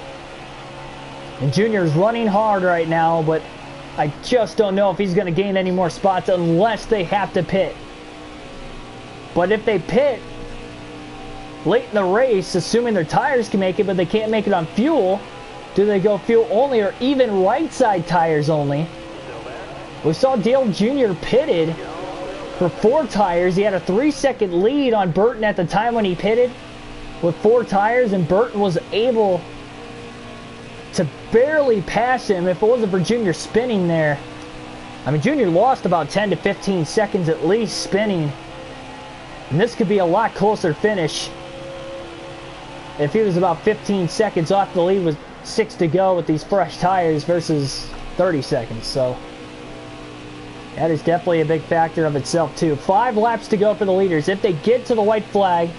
S1: And Junior's running hard right now, but I just don't know if he's going to gain any more spots unless they have to pit. But if they pit late in the race, assuming their tires can make it, but they can't make it on fuel, do they go fuel only or even right side tires only? We saw Dale Jr. pitted for 4 tires. He had a 3-second lead on Burton at the time when he pitted with 4 tires, and Burton was able to barely pass him if it wasn't for Junior spinning there. I mean, Junior lost about 10 to 15 seconds at least spinning, and this could be a lot closer finish if he was about 15 seconds off the lead with 6 to go with these fresh tires versus 30 seconds. So that is definitely a big factor of itself too. 5 laps to go for the leaders. If they get to the white flag,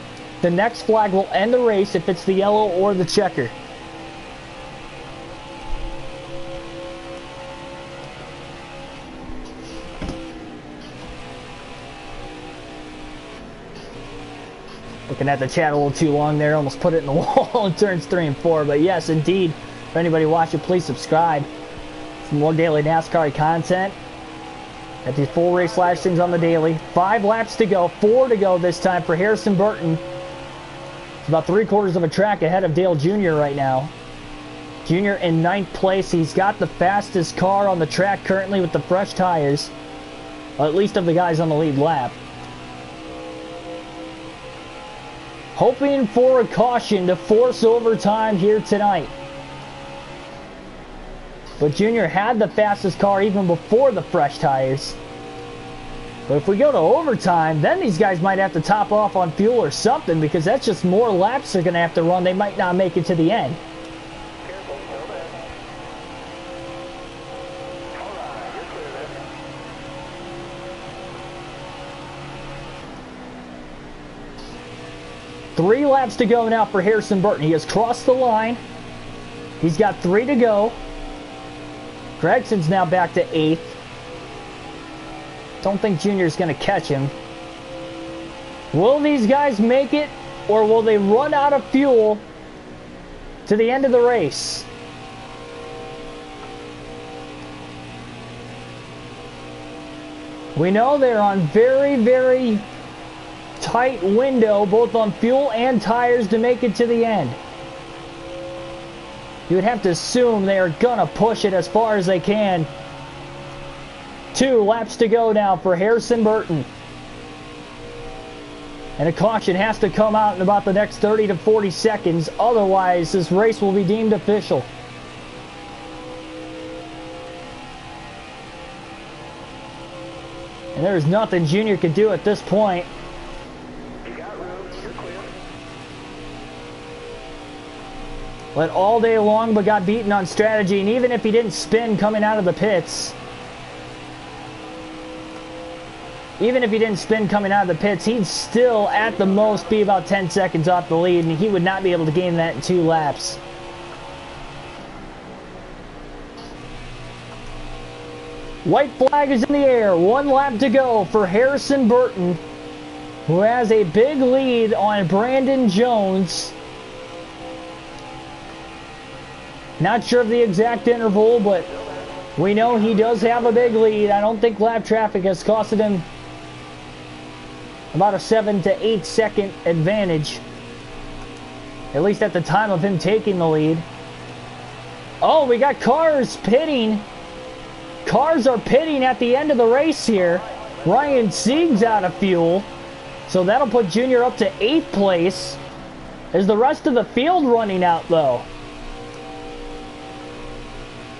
S1: the next flag will end the race if it's the yellow or the checker. Looking at the chat a little too long there, almost put it in the wall in turns 3 and 4. But yes, indeed, for anybody watching, please subscribe for more daily NASCAR content. At the full race live streams on the daily. 5 laps to go, 4 to go this time for Harrison Burton. It's about 3/4 of a track ahead of Dale Jr. right now. Jr. in 9th place. He's got the fastest car on the track currently with the fresh tires, at least of the guys on the lead lap. Hoping for a caution to force overtime here tonight. But Junior had the fastest car even before the fresh tires. But if we go to overtime, then these guys might have to top off on fuel or something, because that's just more laps they're going to have to run. They might not make it to the end. Three laps to go now for Harrison Burton. He has crossed the line. He's got 3 to go. Gregson's now back to 8th. Don't think Junior's going to catch him. Will these guys make it, or will they run out of fuel to the end of the race? We know they're on very, very tight window, both on fuel and tires, to make it to the end. You would have to assume they are going to push it as far as they can. 2 laps to go now for Harrison Burton. And a caution has to come out in about the next 30 to 40 seconds. Otherwise, this race will be deemed official. And there is nothing Junior could do at this point. Led all day long, but got beaten on strategy. And even if he didn't spin coming out of the pits, he'd still, at the most, be about 10 seconds off the lead, and he would not be able to gain that in 2 laps. White flag is in the air. 1 lap to go for Harrison Burton, who has a big lead on Brandon Jones. Not sure of the exact interval, but we know he does have a big lead. I don't think lap traffic has costed him about a 7 to 8 second advantage, at least at the time of him taking the lead. Oh, we got cars pitting. Cars are pitting at the end of the race here. Ryan Sieg's out of fuel, so that'll put Junior up to 8th place. Is the rest of the field running out, though?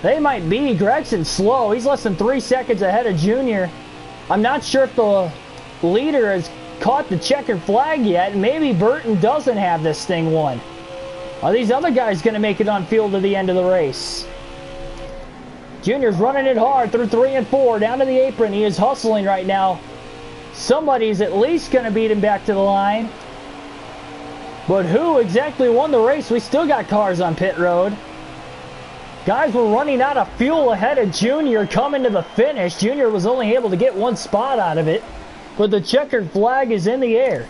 S1: They might be. Gregson's slow. He's less than 3 seconds ahead of Junior. I'm not sure if the leader has caught the checkered flag yet. Maybe Burton doesn't have this thing won. Are these other guys going to make it on field to the end of the race? Junior's running it hard through 3 and 4. Down to the apron. He is hustling right now. Somebody's at least going to beat him back to the line. But who exactly won the race? We still got cars on pit road. Guys were running out of fuel ahead of Junior coming to the finish. Junior was only able to get 1 spot out of it, but the checkered flag is in the air.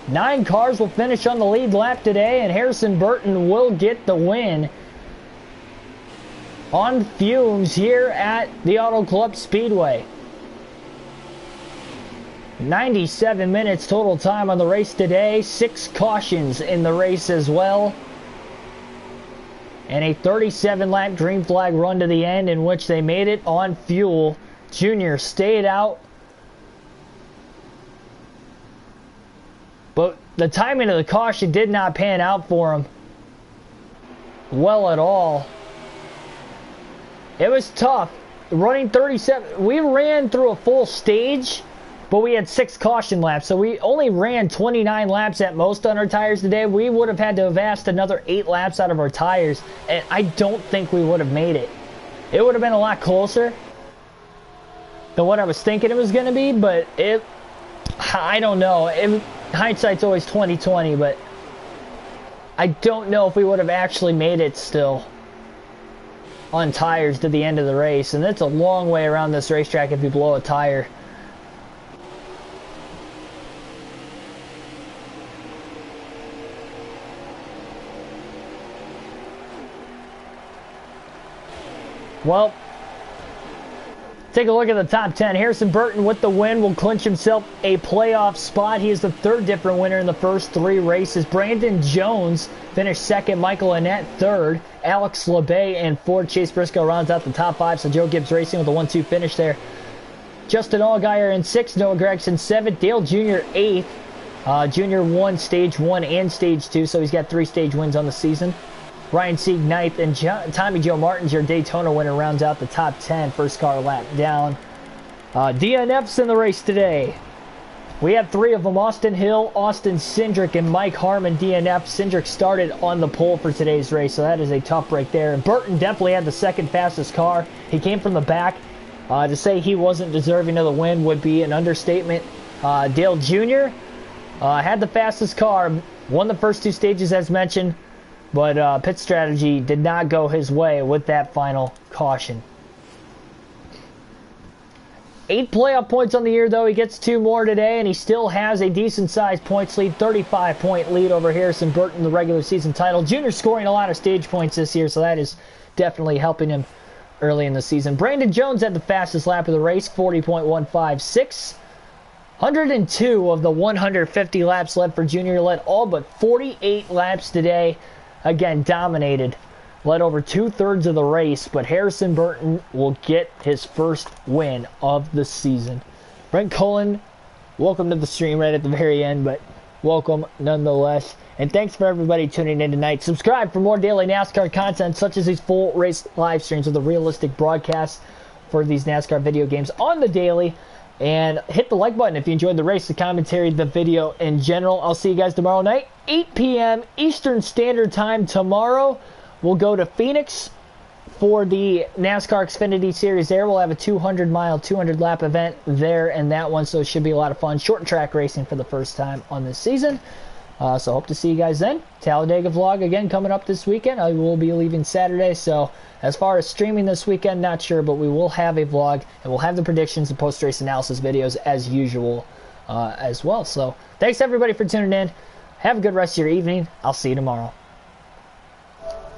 S1: 9 cars will finish on the lead lap today, and Harrison Burton will get the win on fumes here at the Auto Club Speedway. 97 minutes total time on the race today. 6 cautions in the race as well. And a 37-lap green flag run to the end in which they made it on fuel. Junior stayed out But the timing of the caution did not pan out for him well at all. It was tough. Running 37, we ran through a full stage, but we had 6 caution laps. So we only ran 29 laps at most on our tires today. We would have had to have asked another 8 laps out of our tires, and I don't think we would have made it. It would have been a lot closer than what I was thinking it was going to be, but I don't know. Hindsight's always 20/20, but I don't know if we would have actually made it still on tires to the end of the race, and it's a long way around this racetrack if you blow a tire. Well, take a look at the top 10. Harrison Burton with the win will clinch himself a playoff spot. He is the 3rd different winner in the first 3 races. Brandon Jones finished 2nd. Michael Annett 3rd. Alex LeBay and 4th. Chase Briscoe rounds out the top 5. So Joe Gibbs Racing with a 1-2 finish there. Justin Allgaier in 6th. Noah Gregson 7th. Dale Jr. 8th. Jr. won Stage 1 and Stage 2. So he's got 3 stage wins on the season. Ryan Sieg 9th, and Tommy Joe Martins, your Daytona winner, rounds out the top 10. First car lap down. DNFs in the race today. We have 3 of them: Austin Hill, Austin Cindric, and Mike Harmon DNF. Cindric started on the pole for today's race, so that is a tough break there. And Burton definitely had the 2nd fastest car. He came from the back. To say he wasn't deserving of the win would be an understatement. Dale Jr. Had the fastest car, won the first 2 stages as mentioned. But pit strategy did not go his way with that final caution. 8 playoff points on the year, though. He gets 2 more today, and he still has a decent-sized points lead. 35-point lead over Harrison Burton, the regular season title. Junior scoring a lot of stage points this year, so that is definitely helping him early in the season. Brandon Jones had the fastest lap of the race, 40.156. 102 of the 150 laps led for Junior. Led all but 48 laps today. Again, dominated. Led over 2/3 of the race, but Harrison Burton will get his first win of the season. Brent Cullen, welcome to the stream right at the very end, but welcome nonetheless. And thanks for everybody tuning in tonight. Subscribe for more daily NASCAR content, such as these full race live streams with a realistic broadcast for these NASCAR video games on the daily. And hit the like button if you enjoyed the race, the commentary, the video in general. I'll see you guys tomorrow night, 8 p.m. Eastern Standard Time. Tomorrow, we'll go to Phoenix for the NASCAR Xfinity Series there. We'll have a 200-mile, 200-lap event there and that one, so it should be a lot of fun. Short track racing for the first time on this season. So hope to see you guys then. Talladega vlog again coming up this weekend. I will be leaving Saturday, so as far as streaming this weekend, not sure, but we will have a vlog, and we'll have the predictions and post-race analysis videos as usual as well. So thanks everybody for tuning in. Have a good rest of your evening. I'll see you tomorrow.